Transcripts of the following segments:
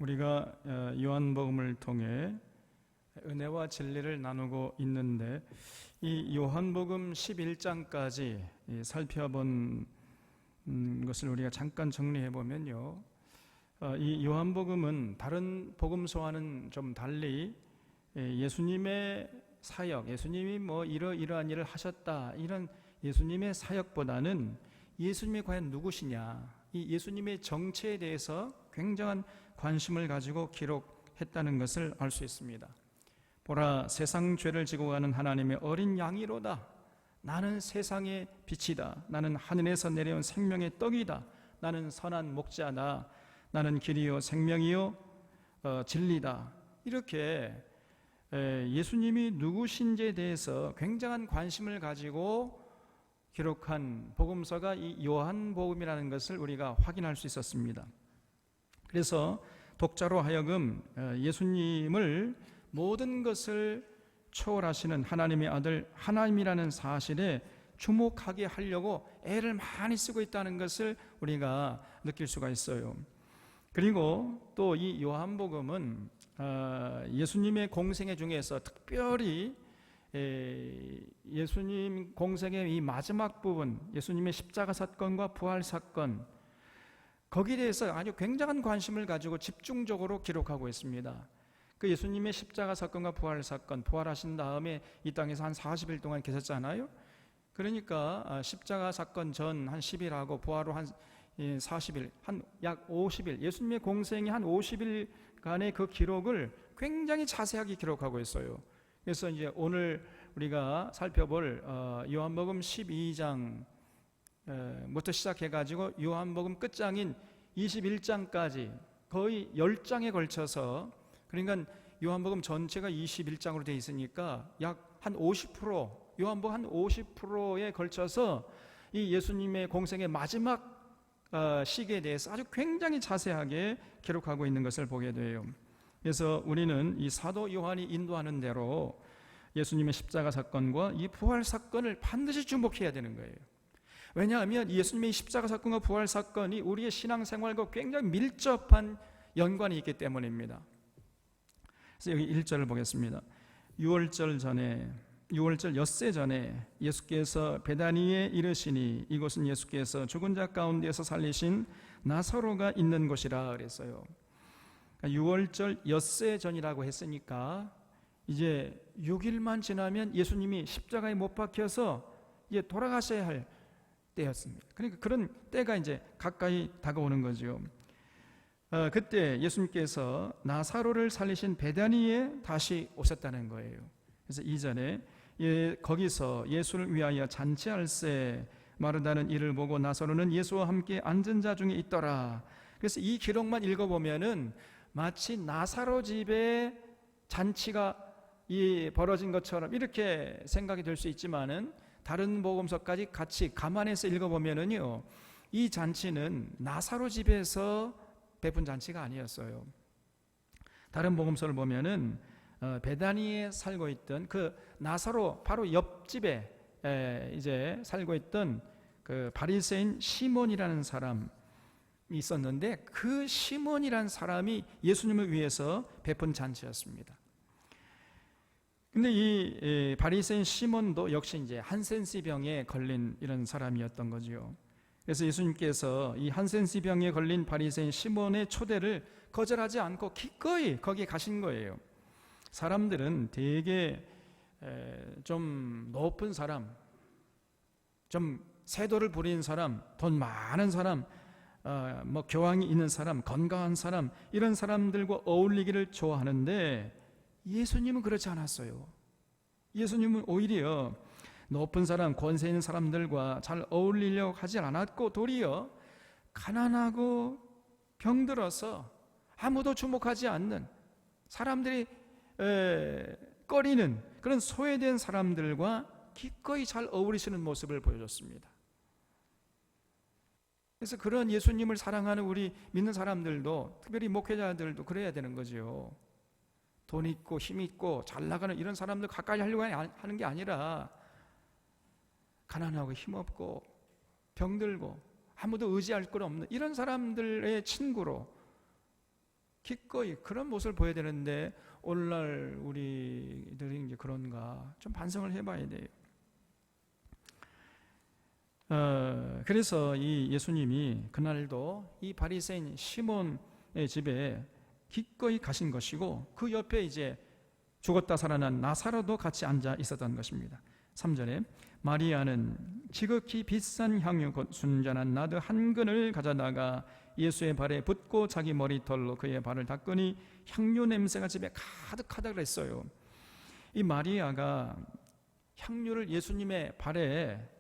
우리가 요한복음을 통해 은혜와 진리를 나누고 있는데 이 요한복음 11장까지 살펴본 것을 우리가 잠깐 정리해 보면요, 이 요한복음은 다른 복음서와는 좀 달리 예수님의 사역, 예수님이 뭐 이러이러한 일을 하셨다, 이런 예수님의 사역보다는 예수님이 과연 누구시냐, 이 예수님의 정체에 대해서 굉장한 관심을 가지고 기록했다는 것을 알 수 있습니다. 보라, 세상 죄를 지고 가는 하나님의 어린 양이로다. 나는 세상의 빛이다. 나는 하늘에서 내려온 생명의 떡이다. 나는 선한 목자다. 나는 길이요 생명이요 진리다. 이렇게 예수님이 누구신지에 대해서 굉장한 관심을 가지고 기록한 복음서가 이 요한복음이라는 것을 우리가 확인할 수 있었습니다. 그래서 독자로 하여금 예수님을 모든 것을 초월하시는 하나님의 아들 하나님이라는 사실에 주목하게 하려고 애를 많이 쓰고 있다는 것을 우리가 느낄 수가 있어요. 그리고 또 이 요한복음은 예수님의 공생 중에서 특별히 예수님 공생의 이 마지막 부분, 예수님의 십자가 사건과 부활 사건, 거기에 대해서 아주 굉장한 관심을 가지고 집중적으로 기록하고 있습니다. 그 예수님의 십자가 사건과 부활 사건, 부활하신 다음에 이 땅에서 한 40일 동안 계셨잖아요. 그러니까 십자가 사건 전 한 10일하고 부활 후 한 40일, 한 약 50일, 예수님의 공생이 한 50일간의 그 기록을 굉장히 자세하게 기록하고 있어요. 그래서 이제 오늘 우리가 살펴볼 요한복음 12장 부터 시작해가지고 요한복음 끝장인 21장까지 거의 10장에 걸쳐서, 그러니까 요한복음 전체가 21장으로 되어 있으니까 약 한 50%, 요한복음 한 50%에 걸쳐서 이 예수님의 공생의 마지막 시기에 대해서 아주 굉장히 자세하게 기록하고 있는 것을 보게 돼요. 그래서 우리는 이 사도 요한이 인도하는 대로 예수님의 십자가 사건과 이 부활 사건을 반드시 주목해야 되는 거예요. 왜냐하면 예수님의 십자가 사건과 부활 사건이 우리의 신앙생활과 굉장히 밀접한 연관이 있기 때문입니다. 그래서 여기 1절을 보겠습니다. 6월절 엿새 전에 예수께서 베다니에 이르시니 이곳은 예수께서 죽은 자 가운데서 살리신 나사로가 있는 곳이라 그랬어요. 6월절 엿새 전이라고 했으니까 이제 6일만 지나면 예수님이 십자가에 못 박혀서 이제 돌아가셔야 할 때였습니다. 그러니까 그런 때가 이제 가까이 다가오는 거죠. 그때 예수님께서 나사로를 살리신 베다니에 다시 오셨다는 거예요. 그래서 이전에 거기서 예수를 위하여 잔치할세 마르다는 이를 보고 나사로는 예수와 함께 앉은 자 중에 있더라. 그래서 이 기록만 읽어보면은 마치 나사로 집에 잔치가 벌어진 것처럼 이렇게 생각이 될 수 있지만은 다른 복음서까지 같이 감안해서 읽어보면은요, 이 잔치는 나사로 집에서 베푼 잔치가 아니었어요. 다른 복음서를 보면은 베다니에 살고 있던 그 나사로 바로 옆집에 이제 살고 있던 그 바리새인 시몬이라는 사람이 있었는데, 그 시몬이라는 사람이 예수님을 위해서 베푼 잔치였습니다. 근데 이 바리새인 시몬도 역시 이제 한센시 병에 걸린 이런 사람이었던 거죠. 그래서 예수님께서 이 한센시 병에 걸린 바리새인 시몬의 초대를 거절하지 않고 기꺼이 거기에 가신 거예요. 사람들은 되게 좀 높은 사람, 좀 세도를 부리는 사람, 돈 많은 사람, 뭐 교황이 있는 사람, 건강한 사람, 이런 사람들과 어울리기를 좋아하는데 예수님은 그렇지 않았어요. 예수님은 오히려 높은 사람, 권세 있는 사람들과 잘 어울리려고 하지 않았고 도리어 가난하고 병들어서 아무도 주목하지 않는, 사람들이 꺼리는 그런 소외된 사람들과 기꺼이 잘 어울리시는 모습을 보여줬습니다. 그래서 그런 예수님을 사랑하는 우리 믿는 사람들도, 특별히 목회자들도 그래야 되는 거죠. 돈 있고 힘 있고 잘 나가는 이런 사람들 가까이 하려고 하는 게 아니라 가난하고 힘없고 병들고 아무도 의지할 것 없는 이런 사람들의 친구로 기꺼이 그런 모습을 보여야 되는데 오늘날 우리들이 이제 그런가 좀 반성을 해봐야 돼요. 그래서 이 예수님이 그날도 이 바리새인 시몬의 집에 기꺼이 가신 것이고 그 옆에 이제 죽었다 살아난 나사로도 같이 앉아 있었던 것입니다. 3절에 마리아는 지극히 비싼 향유 곧 순전한 나드 한 근을 가져다가 예수의 발에 붓고 자기 머리털로 그의 발을 닦으니 향유 냄새가 집에 가득하다 그랬어요. 이 마리아가 향유를 예수님의 발에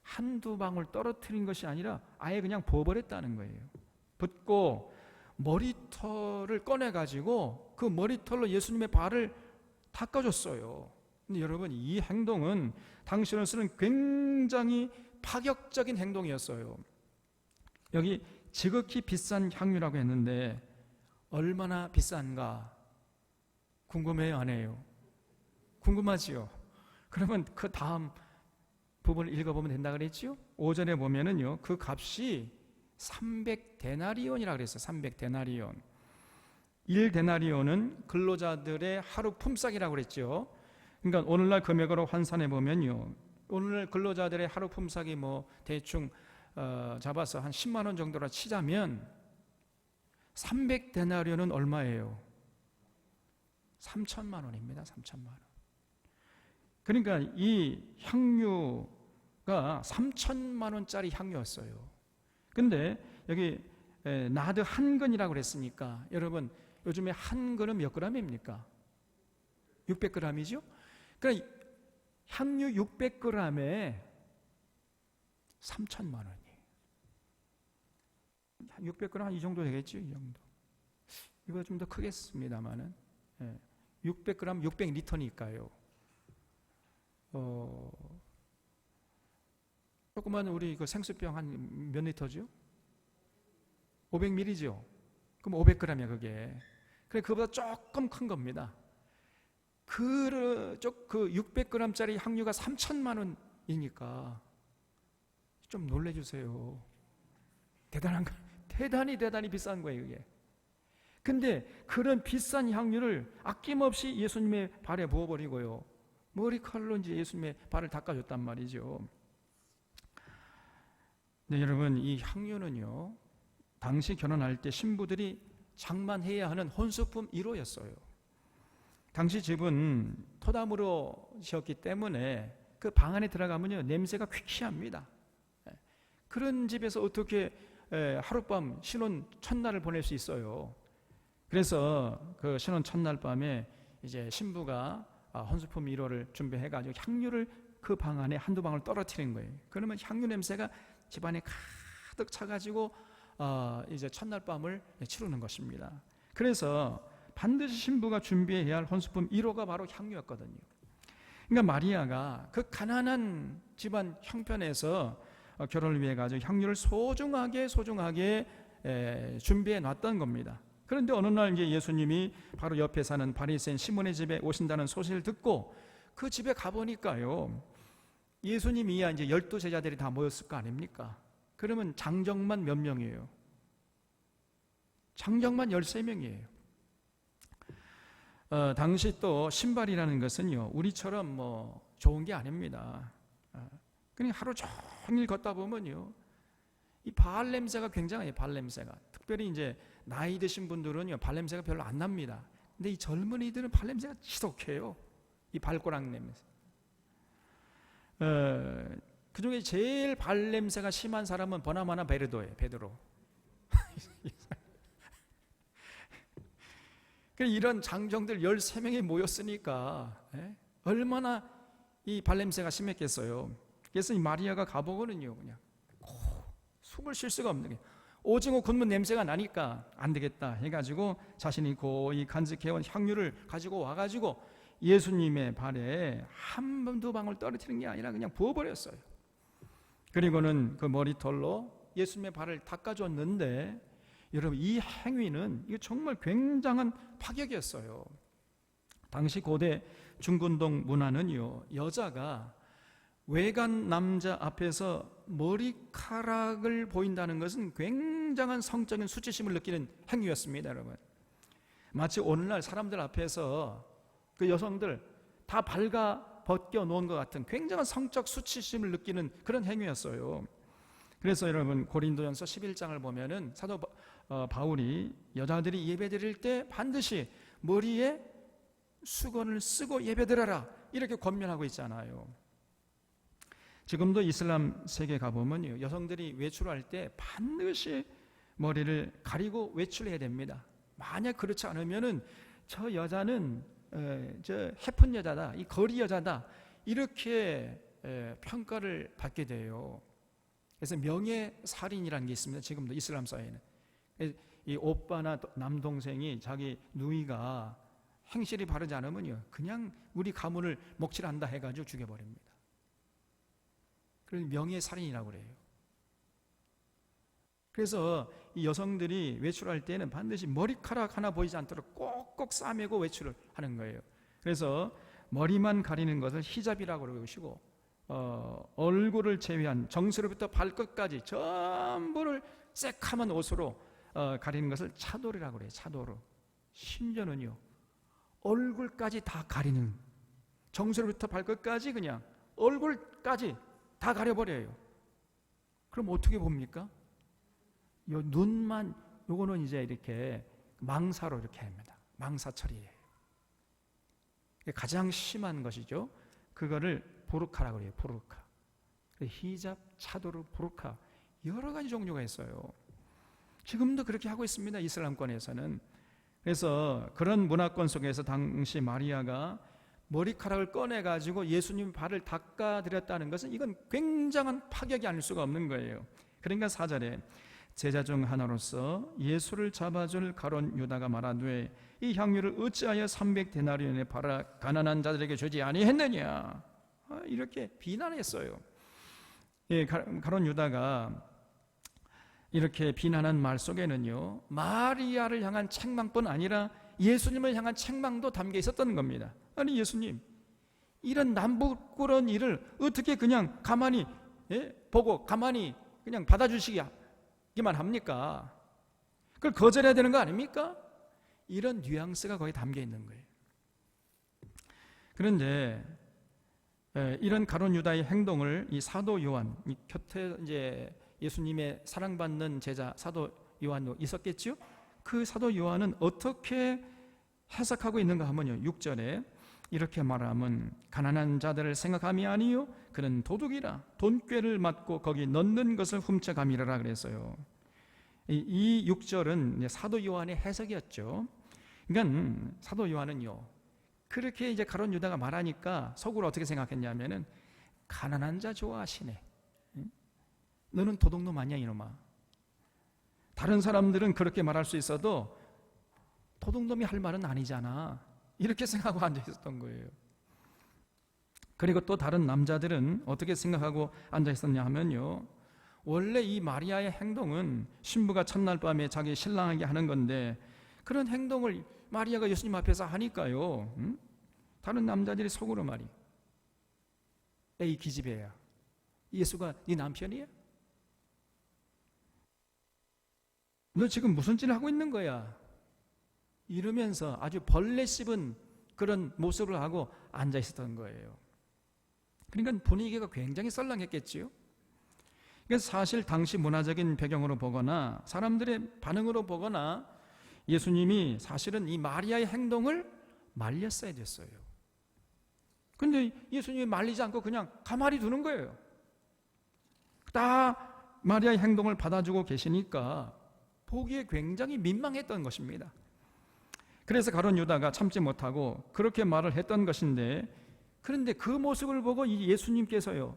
한두 방울 떨어뜨린 것이 아니라 아예 그냥 부어버렸다는 거예요. 붓고 머리털을 꺼내가지고 그 머리털로 예수님의 발을 닦아줬어요. 근데 여러분, 이 행동은 당시로서는 굉장히 파격적인 행동이었어요. 여기 지극히 비싼 향유라고 했는데 얼마나 비싼가 궁금해요, 안 해요? 궁금하지요? 그러면 그 다음 부분을 읽어보면 된다 그랬지요? 5절에 보면은요, 그 값이 300데나리온이라고 그랬어요. 300데나리온. 1데나리온은 근로자들의 하루 품삯이라고 그랬죠. 그러니까 오늘날 금액으로 환산해 보면요, 오늘날 근로자들의 하루 품삯이 뭐 대충 잡아서 한 10만 원 정도라 치자면 300데나리온은 얼마예요? 3천만 원입니다. 3천만 원. 그러니까 이 향유가 3천만 원짜리 향유였어요. 근데 여기 나드 한 근이라고 그랬으니까 여러분, 요즘에 한 근은 몇 그램입니까? 600g이죠? 그러니까 향유 600g에 3천만 원이에요. 600g 한 이 정도 되겠죠? 이 정도. 이거 좀 더 크겠습니다만은 600g 600리터니까요. 조그만 우리 그 생수병 한 몇 리터죠? 500ml죠. 그럼 500g이야 그게. 그래, 그보다 조금 큰 겁니다. 그 600g짜리 향유가 3천만 원이니까 좀 놀래주세요. 대단한 거, 대단히 비싼 거예요 이게. 근데 그런 비싼 향유를 아낌없이 예수님의 발에 부어버리고요, 머리칼로 이제 예수님의 발을 닦아줬단 말이죠. 네, 여러분, 이 향유는요, 당시 결혼할 때 신부들이 장만해야 하는 혼수품 1호였어요. 당시 집은 토담으로 지었기 때문에 그 방 안에 들어가면요, 냄새가 퀴퀴합니다. 그런 집에서 어떻게 하룻밤 신혼 첫날을 보낼 수 있어요? 그래서 그 신혼 첫날 밤에 이제 신부가 혼수품 1호를 준비해가지고 향유를 그 방 안에 한두 방울 떨어뜨린 거예요. 그러면 향유 냄새가 집안에 가득 차가지고 이제 첫날 밤을 치르는 것입니다. 그래서 반드시 신부가 준비해야 할 혼수품 1호가 바로 향유였거든요. 그러니까 마리아가 그 가난한 집안 형편에서 결혼을 위해 가지고 향유를 소중하게 준비해 놨던 겁니다. 그런데 어느 날 이제 예수님이 바로 옆에 사는 바리새인 시몬의 집에 오신다는 소식을 듣고 그 집에 가보니까요, 예수님이야 이제 12제자들이 다 모였을 거 아닙니까? 그러면 장정만 몇 명이에요? 장정만 13명이에요. 당시 또 신발이라는 것은요, 우리처럼 뭐 좋은 게 아닙니다. 그냥 하루 종일 걷다 보면요, 이 발 냄새가 굉장해요. 발 냄새가. 특별히 이제 나이 드신 분들은요, 발 냄새가 별로 안 납니다. 근데 이 젊은이들은 발 냄새가 지독해요. 이 발꼬락 냄새. 그 중에 제일 발 냄새가 심한 사람은 버나마나 베르도예요. 베드로. 이런 장정들 13명이 모였으니까 얼마나 이 발냄새가 심했겠어요. 그래서 이 마리아가 가보고는요, 그냥 숨을 쉴 수가 없는 게, 오징어 굽는 냄새가 나니까 안 되겠다 해가지고 자신이 고이 간직해온 향유를 가지고 와가지고 예수님의 발에 한 두 방울 떨어뜨리는 게 아니라 그냥 부어버렸어요. 그리고는 그 머리털로 예수님의 발을 닦아줬는데, 여러분, 이 행위는 이거 정말 굉장한 파격이었어요. 당시 고대 중근동 문화는요, 여자가 외간 남자 앞에서 머리카락을 보인다는 것은 굉장한 성적인 수치심을 느끼는 행위였습니다, 여러분. 마치 오늘날 사람들 앞에서 그 여성들 다 발가 벗겨 놓은 것 같은 굉장한 성적 수치심을 느끼는 그런 행위였어요. 그래서 여러분 고린도전서 11장을 보면은 사도 바울이 여자들이 예배드릴 때 반드시 머리에 수건을 쓰고 예배드려라 이렇게 권면하고 있잖아요. 지금도 이슬람 세계 가보면 여성들이 외출할 때 반드시 머리를 가리고 외출해야 됩니다. 만약 그렇지 않으면은 저 여자는 저 해픈 여자다, 이 거리 여자다 이렇게 평가를 받게 돼요. 그래서 명예살인이라는 게 있습니다. 지금도 이슬람 사회에는 이 오빠나 남동생이 자기 누이가 행실이 바르지 않으면요 그냥 우리 가문을 먹칠한다 해가지고 죽여버립니다. 그래서 명예살인이라고 그래요. 그래서 이 여성들이 외출할 때는 반드시 머리카락 하나 보이지 않도록 꼭꼭 싸매고 외출을 하는 거예요. 그래서 머리만 가리는 것을 히잡이라고 그러시고 얼굴을 제외한 정수로부터 발끝까지 전부를 새카만 옷으로 가리는 것을 차도르라고 그래요. 차도르. 심지어는요 얼굴까지 다 가리는, 정수로부터 발끝까지 그냥 얼굴까지 다 가려버려요. 그럼 어떻게 봅니까? 요 눈만, 요거는 이제 이렇게 망사로 이렇게 합니다. 망사 처리예요. 가장 심한 것이죠. 그거를 부르카라고 그래요. 부르카. 히잡, 차도르, 부르카 여러 가지 종류가 있어요. 지금도 그렇게 하고 있습니다. 이슬람권에서는. 그래서 그런 문화권 속에서 당시 마리아가 머리카락을 꺼내가지고 예수님 발을 닦아드렸다는 것은 이건 굉장한 파격이 아닐 수가 없는 거예요. 그러니까 4절에 제자 중 하나로서 예수를 잡아줄 가룟 유다가 말하되 이 향유를 어찌하여 300데나리온에 팔아 가난한 자들에게 주지 아니했느냐, 이렇게 비난했어요. 예, 가룟 유다가 이렇게 비난한 말 속에는요 마리아를 향한 책망뿐 아니라 예수님을 향한 책망도 담겨 있었던 겁니다. 아니 예수님, 이런 남부끄러운 일을 어떻게 그냥 가만히 보고 가만히 그냥 받아주시기만 합니까? 그걸 거절해야 되는 거 아닙니까? 이런 뉘앙스가 거기 담겨 있는 거예요. 그런데 이런 가룟 유다의 행동을 이 사도 요한, 이 곁에 이제 예수님의 사랑받는 제자 사도 요한도 있었겠죠? 그 사도 요한은 어떻게 해석하고 있는가 하면요 6절에 이렇게 말하면 가난한 자들을 생각함이 아니요 그는 도둑이라 돈꾀를 맞고 거기 넣는 것을 훔쳐감이라 그랬어요. 이 6절은 사도 요한의 해석이었죠. 그러니까 사도 요한은요 그렇게 이제 가룟 유다가 말하니까 속으로 어떻게 생각했냐면은 가난한 자 좋아하시네. 너는 도둑놈 아니야 이놈아. 다른 사람들은 그렇게 말할 수 있어도 도둑놈이 할 말은 아니잖아. 이렇게 생각하고 앉아 있었던 거예요. 그리고 또 다른 남자들은 어떻게 생각하고 앉아 있었냐 하면요 원래 이 마리아의 행동은 신부가 첫날 밤에 자기 신랑에게 하는 건데 그런 행동을 마리아가 예수님 앞에서 하니까요 다른 남자들이 속으로 말이 에이 기집애야, 예수가 네 남편이야? 너 지금 무슨 짓을 하고 있는 거야? 이러면서 아주 벌레 씹은 그런 모습을 하고 앉아 있었던 거예요. 그러니까 분위기가 굉장히 썰렁했겠지요. 그래서 사실 당시 문화적인 배경으로 보거나 사람들의 반응으로 보거나 예수님이 사실은 이 마리아의 행동을 말렸어야 됐어요. 근데 예수님이 말리지 않고 그냥 가만히 두는 거예요. 다 마리아의 행동을 받아주고 계시니까 보기에 굉장히 민망했던 것입니다. 그래서 가룟 유다가 참지 못하고 그렇게 말을 했던 것인데, 그런데 그 모습을 보고 이 예수님께서요,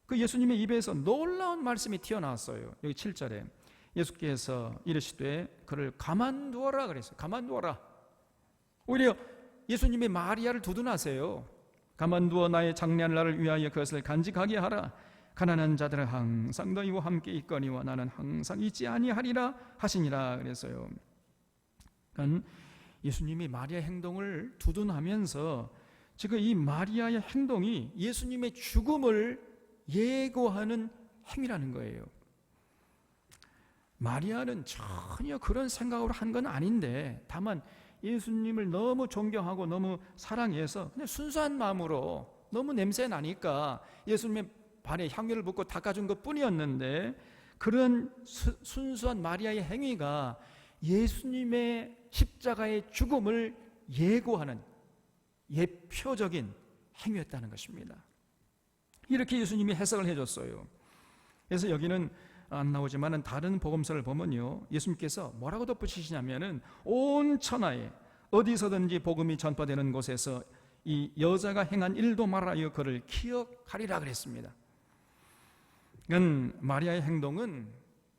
그 예수님의 입에서 놀라운 말씀이 튀어나왔어요. 여기 7절에 예수께서 이르시되 그를 가만두어라 그랬어요. 가만두어라. 오히려 예수님이 마리아를 두둔하세요. 가만두어 나의 장래할 날을 위하여 그것을 간직하게 하라. 가난한 자들은 항상 너희와 함께 있거니와 나는 항상 있지 아니하리라 하시니라 그랬어요. 그러니까 예수님이 마리아의 행동을 두둔하면서 지금 이 마리아의 행동이 예수님의 죽음을 예고하는 행위라는 거예요. 마리아는 전혀 그런 생각으로 한 건 아닌데, 다만 예수님을 너무 존경하고 너무 사랑해서 그냥 순수한 마음으로 너무 냄새 나니까 예수님의 발에 향유를 붓고 닦아준 것 뿐이었는데, 그런 순수한 마리아의 행위가 예수님의 십자가의 죽음을 예고하는 예표적인 행위였다는 것입니다. 이렇게 예수님이 해석을 해줬어요. 그래서 여기는 안 나오지만 다른 복음서를 보면요, 예수님께서 뭐라고 덧붙이시냐면은 온 천하에 어디서든지 복음이 전파되는 곳에서 이 여자가 행한 일도 말하여 그를 기억하리라 그랬습니다. 그건 마리아의 행동은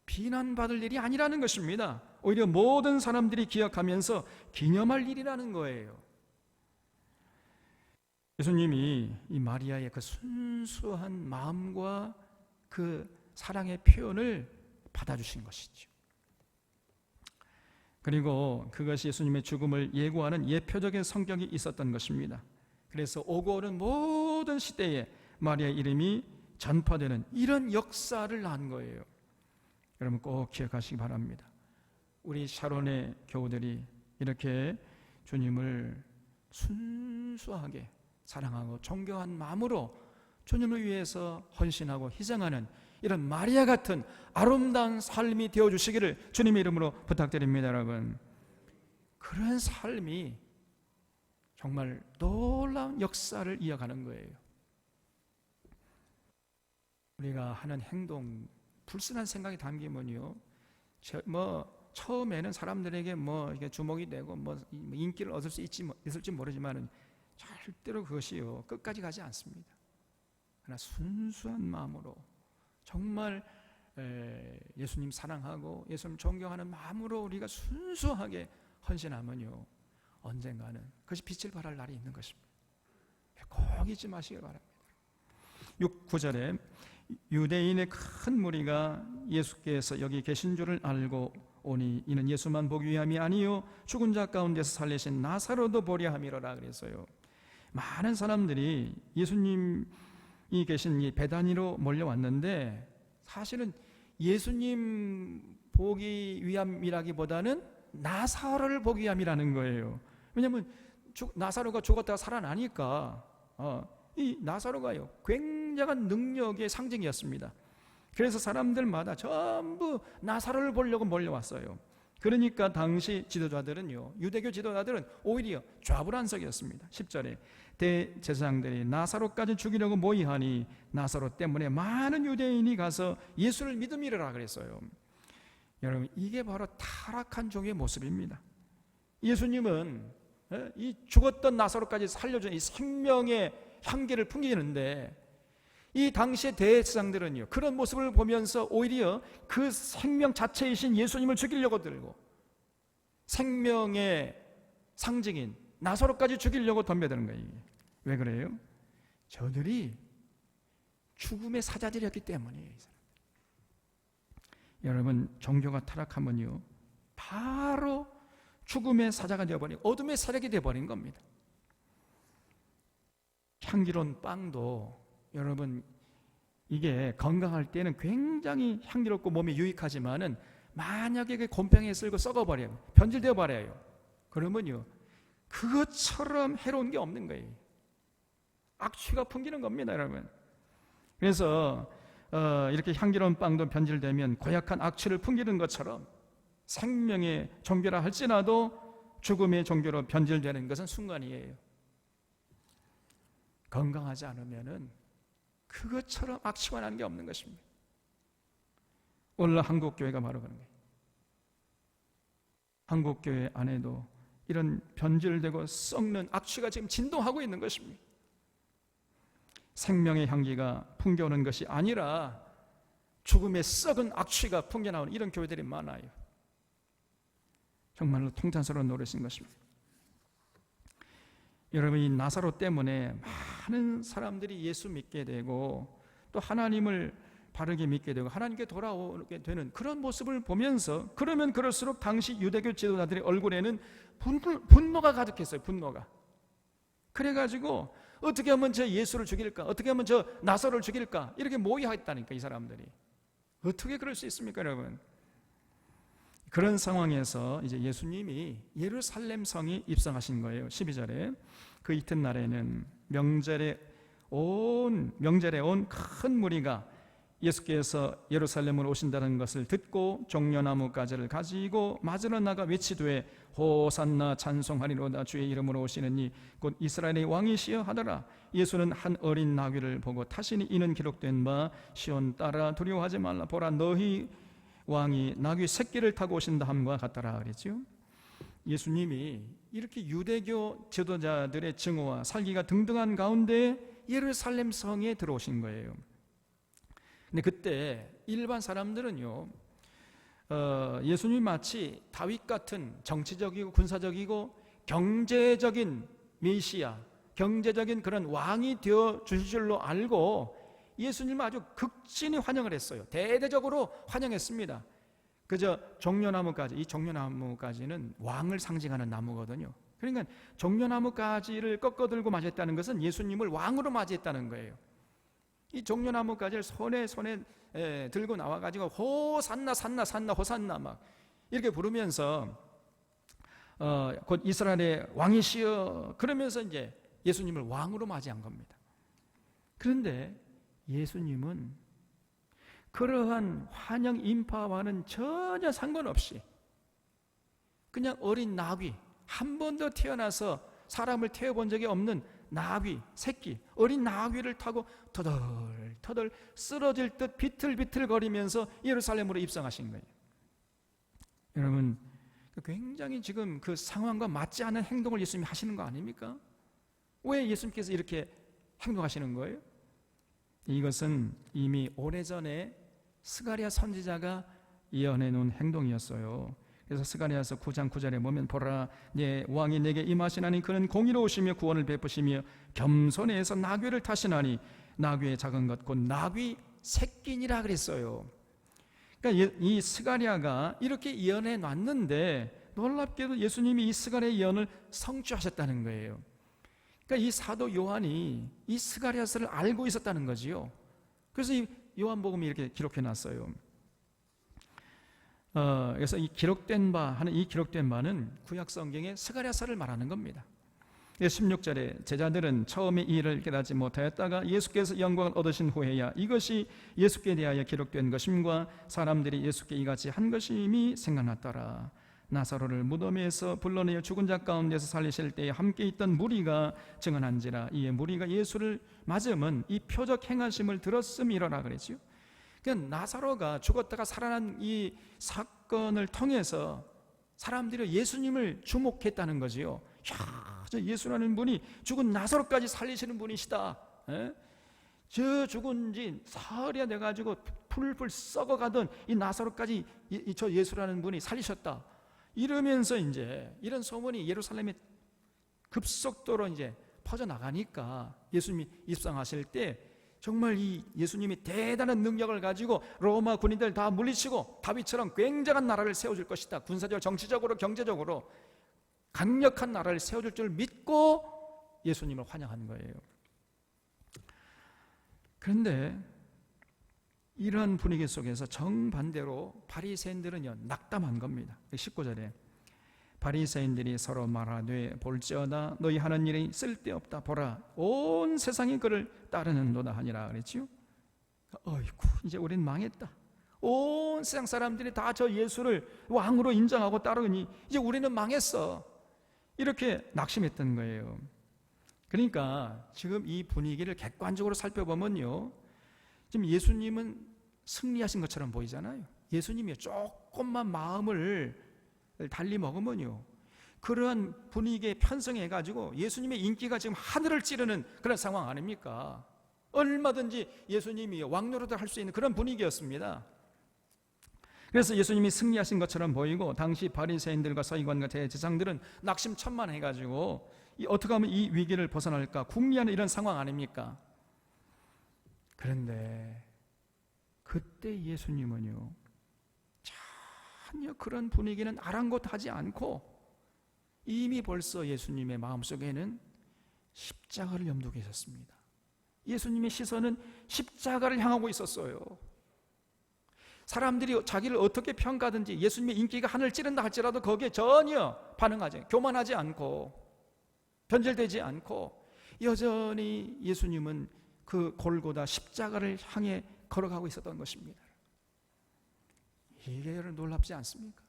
비난받을 일이 아니라는 것입니다. 오히려 모든 사람들이 기억하면서 기념할 일이라는 거예요. 예수님이 이 마리아의 그 순수한 마음과 그 사랑의 표현을 받아주신 것이죠. 그리고 그것이 예수님의 죽음을 예고하는 예표적인 성격이 있었던 것입니다. 그래서 오고 오는 모든 시대에 마리아의 이름이 전파되는 이런 역사를 낳은 거예요. 여러분 꼭 기억하시기 바랍니다. 우리 샤론의 교우들이 이렇게 주님을 순수하게 사랑하고 존경한 마음으로 주님을 위해서 헌신하고 희생하는 이런 마리아 같은 아름다운 삶이 되어주시기를 주님의 이름으로 부탁드립니다. 여러분, 그런 삶이 정말 놀라운 역사를 이어가는 거예요. 우리가 하는 행동, 불순한 생각이 담기면요, 처음에는 사람들에게 이게 주목이 되고 인기를 얻을 수 있을지 모르지만 절대로 그것이요 끝까지 가지 않습니다. 그러나 순수한 마음으로 정말 예수님 사랑하고 예수님 존경하는 마음으로 우리가 순수하게 헌신하면요, 언젠가는 그것이 빛을 발할 날이 있는 것입니다. 꼭 잊지 마시길 바랍니다. 9절에 유대인의 큰 무리가 예수께서 여기 계신 줄을 알고 오니 이는 예수만 보기 위함이 아니요 죽은 자 가운데서 살리신 나사로도 보려 함이로라 그랬어요. 많은 사람들이 예수님이 계신 이 베다니로 몰려왔는데, 사실은 예수님 보기 위함이라기보다는 나사로를 보기 위함이라는 거예요. 왜냐하면 나사로가 죽었다가 살아나니까 이 나사로가요 굉장한 능력의 상징이었습니다. 그래서 사람들마다 전부 나사로를 보려고 몰려왔어요. 그러니까 당시 지도자들은요, 유대교 지도자들은 오히려 좌불안석이었습니다. 10절에 대제사장들이 나사로까지 죽이려고 모의하니 나사로 때문에 많은 유대인이 가서 예수를 믿음이라 그랬어요. 여러분, 이게 바로 타락한 종의 모습입니다. 예수님은 이 죽었던 나사로까지 살려준 이 생명의 향기를 풍기는데, 이 당시의 대제사장들은요 그런 모습을 보면서 오히려 그 생명 자체이신 예수님을 죽이려고 들고 생명의 상징인 나사로까지 죽이려고 덤벼드는 거예요. 왜 그래요? 저들이 죽음의 사자들이었기 때문이에요. 여러분, 종교가 타락하면요 바로 죽음의 사자가 되어버린, 어둠의 세력이 되어버린 겁니다. 향기로운 빵도 여러분, 이게 건강할 때는 굉장히 향기롭고 몸에 유익하지만은 만약에 그 곰팡이에 쓸고 썩어버려요, 변질되어 버려요. 그러면요 그것처럼 해로운 게 없는 거예요. 악취가 풍기는 겁니다, 여러분. 그래서 이렇게 향기로운 빵도 변질되면 고약한 악취를 풍기는 것처럼 생명의 종교라 할지라도 죽음의 종교로 변질되는 것은 순간이에요. 건강하지 않으면은 그것처럼 악취가 나는 게 없는 것입니다. 오늘 한국교회가 바로 그런 거예요. 한국교회 안에도 이런 변질되고 썩는 악취가 지금 진동하고 있는 것입니다. 생명의 향기가 풍겨오는 것이 아니라 죽음의 썩은 악취가 풍겨나오는 이런 교회들이 많아요. 정말로 통탄스러운 노릇인 것입니다. 여러분, 이 나사로 때문에 많은 사람들이 예수 믿게 되고 또 하나님을 바르게 믿게 되고 하나님께 돌아오게 되는 그런 모습을 보면서, 그러면 그럴수록 당시 유대교 지도자들의 얼굴에는 분노가 가득했어요. 분노가. 그래가지고 어떻게 하면 저 예수를 죽일까, 어떻게 하면 저 나사로를 죽일까, 이렇게 모의했다니까. 이 사람들이 어떻게 그럴 수 있습니까, 여러분? 그런 상황에서 이제 예수님이 예루살렘 성에 입성하신 거예요. 12절에 그 이튿날에는 명절에 온 큰 무리가 예수께서 예루살렘으로 오신다는 것을 듣고 종려나무 가지를 가지고 맞으러 나가 외치되 호산나 찬송하리로다 주의 이름으로 오시는 이 곧 이스라엘의 왕이시여 하더라. 예수는 한 어린 나귀를 보고 타시니 이는 기록된 바 시온 따라 두려워하지 말라 보라 너희 왕이 나귀 새끼를 타고 오신다 함과 같더라 그랬죠. 예수님이 이렇게 유대교 지도자들의 증오와 살기가 등등한 가운데 예루살렘 성에 들어오신 거예요. 근데 그때 일반 사람들은요, 예수님이 마치 다윗 같은 정치적이고 군사적이고 경제적인 메시아, 경제적인 그런 왕이 되어 주실 줄로 알고 예수님을 아주 극진히 환영을 했어요. 대대적으로 환영했습니다. 그저 종려나무가지, 이 종려나무가지는 왕을 상징하는 나무거든요. 그러니까 종려나무가지를 꺾어들고 맞이했다는 것은 예수님을 왕으로 맞이했다는 거예요. 이 종려나무가지를 손에 들고 나와가지고 호산나 산나 산나 호산나 막 이렇게 부르면서 곧 이스라엘의 왕이시여 그러면서 이제 예수님을 왕으로 맞이한 겁니다. 그런데 예수님은 그러한 환영 인파와는 전혀 상관없이 그냥 어린 나귀, 한 번도 태어나서 사람을 태워본 적이 없는 나귀, 새끼, 어린 나귀를 타고 터덜터덜 쓰러질 듯 비틀비틀 거리면서 예루살렘으로 입성하신 거예요. 여러분, 굉장히 지금 그 상황과 맞지 않는 행동을 예수님이 하시는 거 아닙니까? 왜 예수님께서 이렇게 행동하시는 거예요? 이것은 이미 오래전에 스가랴 선지자가 예언해 놓은 행동이었어요. 그래서 스가랴서 9장 9절에 보면 보라 네 왕이 내게 임하시나니 그는 공의로우시며 구원을 베푸시며 겸손해서 나귀를 타시나니 나귀의 작은 것 곧 나귀 새끼니라 그랬어요. 그러니까 이 스가랴가 이렇게 예언해 놨는데 놀랍게도 예수님이 이 스가랴 예언을 성취하셨다는 거예요. 그러니까 이 사도 요한이 이 스가랴서를 알고 있었다는 거지요. 그래서 이 요한복음이 이렇게 기록해 놨어요. 그래서 이 기록된 바는 구약 성경의 스가랴서를 말하는 겁니다. 16절에 제자들은 처음에 이 일을 깨닫지 못하였다가 예수께서 영광을 얻으신 후에야 이것이 예수께 대하여 기록된 것임과 사람들이 예수께 이같이 한 것임이 생각났더라. 나사로를 무덤에서 불러내어 죽은 자 가운데서 살리실 때에 함께 있던 무리가 증언한지라. 이에 무리가 예수를 맞음은 이 표적 행하심을 들었음이로라 그랬죠. 그러니까 나사로가 죽었다가 살아난 이 사건을 통해서 사람들이 예수님을 주목했다는 거지요. 야, 저 예수라는 분이 죽은 나사로까지 살리시는 분이시다. 저 죽은 지 사흘이나 돼가지고 풀풀 썩어가던 이 나사로까지 저 예수라는 분이 살리셨다. 이러면서 이제 이런 소문이 예루살렘에 급속도로 이제 퍼져 나가니까 예수님이 입성하실 때 정말 이 예수님이 대단한 능력을 가지고 로마 군인들 다 물리치고 다윗처럼 굉장한 나라를 세워줄 것이다. 군사적, 정치적으로, 경제적으로 강력한 나라를 세워줄 줄 믿고 예수님을 환영한 거예요. 그런데 이런 분위기 속에서 정반대로 바리새인들은요 낙담한 겁니다. 19절에 바리새인들이 서로 말하되 볼지어다 너희 하는 일이 쓸데없다. 보라 온 세상이 그를 따르는도다 하니라 그랬지요. 어이구 이제 우린 망했다. 온 세상 사람들이 다 저 예수를 왕으로 인정하고 따르니 이제 우리는 망했어. 이렇게 낙심했던 거예요. 그러니까 지금 이 분위기를 객관적으로 살펴보면요 지금 예수님은 승리하신 것처럼 보이잖아요. 예수님이 조금만 마음을 달리 먹으면요 그러한 분위기에 편성해가지고 예수님의 인기가 지금 하늘을 찌르는 그런 상황 아닙니까? 얼마든지 예수님이 왕노릇을 할 수 있는 그런 분위기였습니다. 그래서 예수님이 승리하신 것처럼 보이고 당시 바리새인들과 서기관과 대제사장들은 낙심천만해가지고 어떻게 하면 이 위기를 벗어날까 궁리하는 이런 상황 아닙니까? 그런데 그때 예수님은요 전혀 그런 분위기는 아랑곳하지 않고 이미 벌써 예수님의 마음속에는 십자가를 염두에 계셨습니다. 예수님의 시선은 십자가를 향하고 있었어요. 사람들이 자기를 어떻게 평가하든지 예수님의 인기가 하늘 찌른다 할지라도 거기에 전혀 반응하지, 교만하지 않고 변절되지 않고 여전히 예수님은 그 골고다 십자가를 향해 걸어가고 있었던 것입니다. 이게 여러분 놀랍지 않습니까?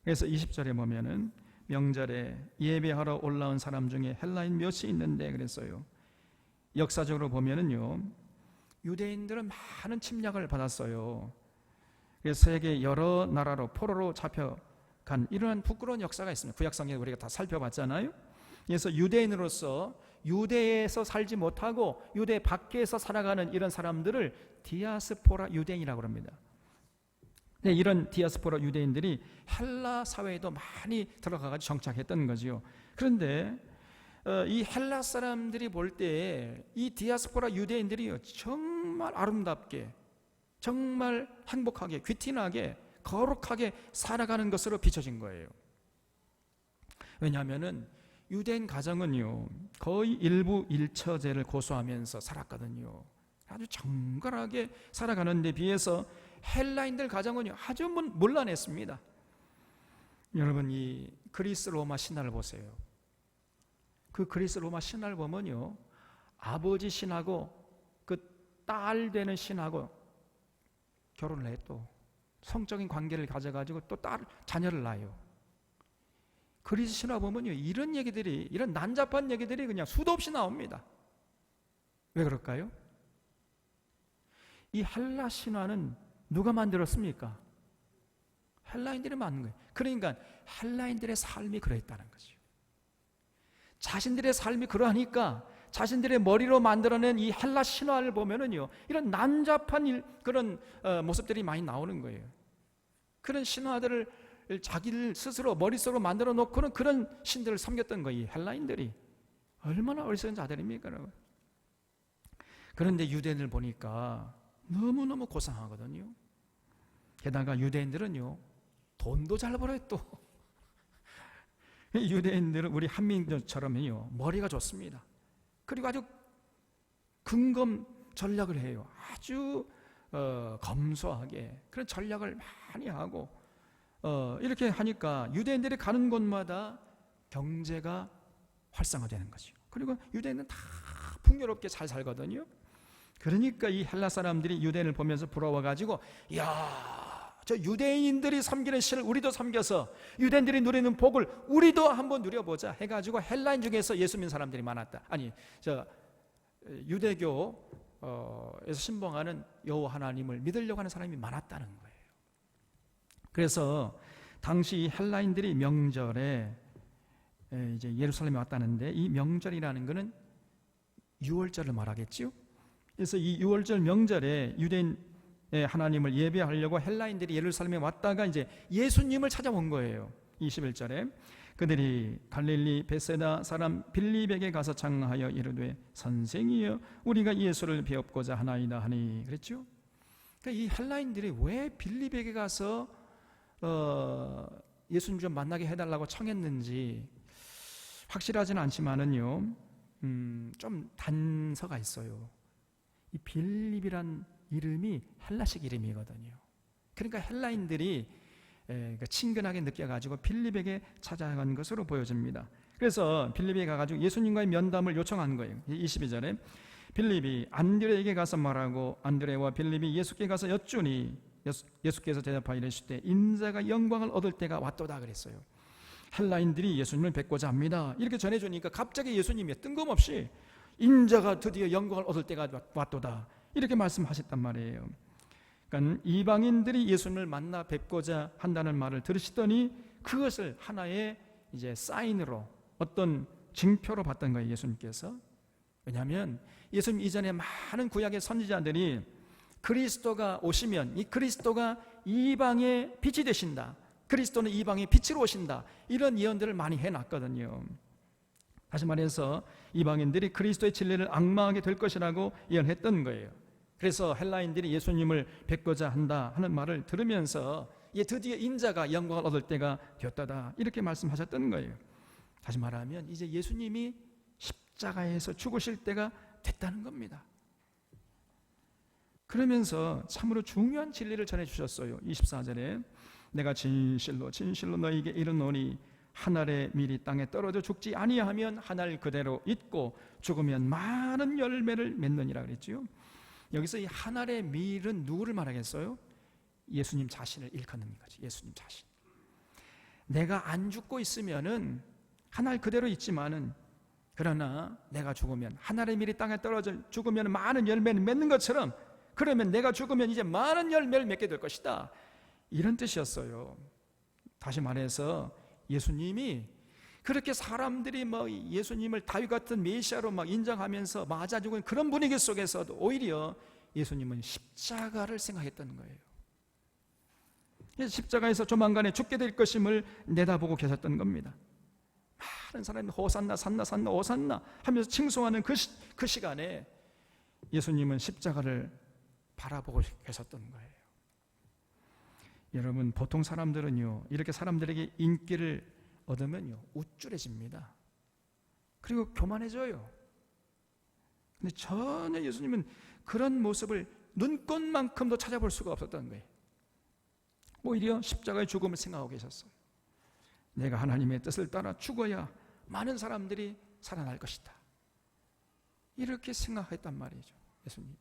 그래서 20절에 보면은 명절에 예배하러 올라온 사람 중에 헬라인 몇이 있는데 그랬어요. 역사적으로 보면은요, 유대인들은 많은 침략을 받았어요. 그래서 세계 여러 나라로 포로로 잡혀간 이러한 부끄러운 역사가 있습니다. 구약성경 우리가 다 살펴봤잖아요. 그래서 유대인으로서 유대에서 살지 못하고 유대 밖에서 살아가는 이런 사람들을 디아스포라 유대인이라고 합니다. 네, 이런 디아스포라 유대인들이 헬라 사회에도 많이 들어가서 정착했던 거지요. 그런데 이 헬라 사람들이 볼 때 이 디아스포라 유대인들이 정말 아름답게, 정말 행복하게, 귀티나게, 거룩하게 살아가는 것으로 비춰진 거예요. 왜냐하면은 유대인 가정은요 거의 일부 일처제를 고수하면서 살았거든요. 아주 정갈하게 살아가는 데 비해서 헬라인들 가정은요 아주 문란했습니다. 여러분, 이 그리스 로마 신화를 보세요. 그 그리스 로마 신화를 보면요, 아버지 신하고 그 딸 되는 신하고 결혼을 해, 또 성적인 관계를 가져가지고 또 자녀를 낳아요. 그리스 신화 보면요, 이런 얘기들이, 이런 난잡한 얘기들이 그냥 수도 없이 나옵니다. 왜 그럴까요? 이 헬라 신화는 누가 만들었습니까? 헬라인들이 만든 거예요. 그러니까 헬라인들의 삶이 그러했다는 거죠. 자신들의 삶이 그러하니까 자신들의 머리로 만들어낸 이 헬라 신화를 보면은요, 이런 난잡한 그런 모습들이 많이 나오는 거예요. 그런 신화들을 자기를 스스로 머릿속으로 만들어 놓고는 그런 신들을 섬겼던 거예요. 헬라인들이 얼마나 어리석은 자들입니까, 여러분? 그런데 유대인을 보니까 너무너무 고상하거든요. 게다가 유대인들은요 돈도 잘 벌어요. 또 유대인들은 우리 한민족처럼요 머리가 좋습니다. 그리고 아주 근검 전략을 해요. 아주 검소하게 그런 전략을 많이 하고 이렇게 하니까 유대인들이 가는 곳마다 경제가 활성화되는 거죠. 그리고 유대인은 다 풍요롭게 잘 살거든요. 그러니까 이 헬라 사람들이 유대인을 보면서 부러워가지고, 야, 저 유대인들이 섬기는 신을 우리도 섬겨서 유대인들이 누리는 복을 우리도 한번 누려보자 해가지고 헬라인 중에서 예수 믿는 사람들이 많았다. 아니, 유대교에서 신봉하는 여호와 하나님을 믿으려고 하는 사람이 많았다는 거예요. 그래서 당시 헬라인들이 명절에 이제 예루살렘에 왔다는데, 이 명절이라는 것은 유월절을 말하겠죠. 그래서 이 유월절 명절에 유대인 하나님을 예배하려고 헬라인들이 예루살렘에 왔다가 이제 예수님을 찾아온 거예요. 21절에 그들이 갈릴리 베세다 사람 빌립에게 가서 장하여 이르되 선생이여 우리가 예수를 배웁고자 하나이다 하니 그랬죠. 그러니까 이 헬라인들이 왜 빌립에게 가서 예수님 좀 만나게 해달라고 청했는지 확실하지는 않지만은요 좀 단서가 있어요. 이 빌립이란 이름이 헬라식 이름이거든요. 그러니까 헬라인들이 친근하게 느껴가지고 빌립에게 찾아간 것으로 보여집니다. 그래서 빌립에 가가지고 예수님과의 면담을 요청한 거예요. 22절에 빌립이 안드레에게 가서 말하고 안드레와 빌립이 예수께 가서 여쭈니 예수께서 대답하여 이르시되 인자가 영광을 얻을 때가 왔도다 그랬어요. 헬라인들이 예수님을 뵙고자 합니다. 이렇게 전해주니까 갑자기 예수님이 뜬금없이 인자가 드디어 영광을 얻을 때가 왔도다 이렇게 말씀하셨단 말이에요. 그러니까 이방인들이 예수님을 만나 뵙고자 한다는 말을 들으시더니 그것을 하나의 이제 사인으로 어떤 징표로 봤던 거예요, 예수님께서. 왜냐하면 예수님 이전에 많은 구약의 선지자들이 그리스도가 오시면 이 그리스도가 이방의 빛이 되신다, 그리스도는 이방의 빛으로 오신다, 이런 예언들을 많이 해놨거든요. 다시 말해서 이방인들이 그리스도의 진리를 앙망하게 될 것이라고 예언했던 거예요. 그래서 헬라인들이 예수님을 뵙고자 한다 하는 말을 들으면서 드디어 인자가 영광을 얻을 때가 되었다 이렇게 말씀하셨던 거예요. 다시 말하면 이제 예수님이 십자가에서 죽으실 때가 됐다는 겁니다. 그러면서 참으로 중요한 진리를 전해주셨어요. 24절에 내가 진실로 진실로 너희에게 이르노니 한 알의 밀이 땅에 떨어져 죽지 아니하면 한 알 그대로 있고 죽으면 많은 열매를 맺느니라 그랬지요. 여기서 이 한 알의 밀은 누구를 말하겠어요? 예수님 자신을 일컫는 거지. 예수님 자신. 내가 안 죽고 있으면은 한 알 그대로 있지만은, 그러나 내가 죽으면 한 알의 밀이 땅에 떨어져 죽으면 많은 열매를 맺는 것처럼, 그러면 내가 죽으면 이제 많은 열매를 맺게 될 것이다, 이런 뜻이었어요. 다시 말해서 예수님이 그렇게 사람들이 예수님을 다윗 같은 메시아로 인정하면서 맞아 죽은 그런 분위기 속에서도 오히려 예수님은 십자가를 생각했던 거예요. 십자가에서 조만간에 죽게 될 것임을 내다보고 계셨던 겁니다. 많은 사람이 호산나 산나 산나 호산나 하면서 칭송하는 그 시간에 예수님은 십자가를 바라보고 계셨던 거예요. 여러분, 보통 사람들은요, 이렇게 사람들에게 인기를 얻으면요 우쭐해집니다. 그리고 교만해져요. 근데 전혀 예수님은 그런 모습을 눈꽃만큼도 찾아볼 수가 없었던 거예요. 오히려 십자가의 죽음을 생각하고 계셨어요. 내가 하나님의 뜻을 따라 죽어야 많은 사람들이 살아날 것이다, 이렇게 생각했단 말이죠. 예수님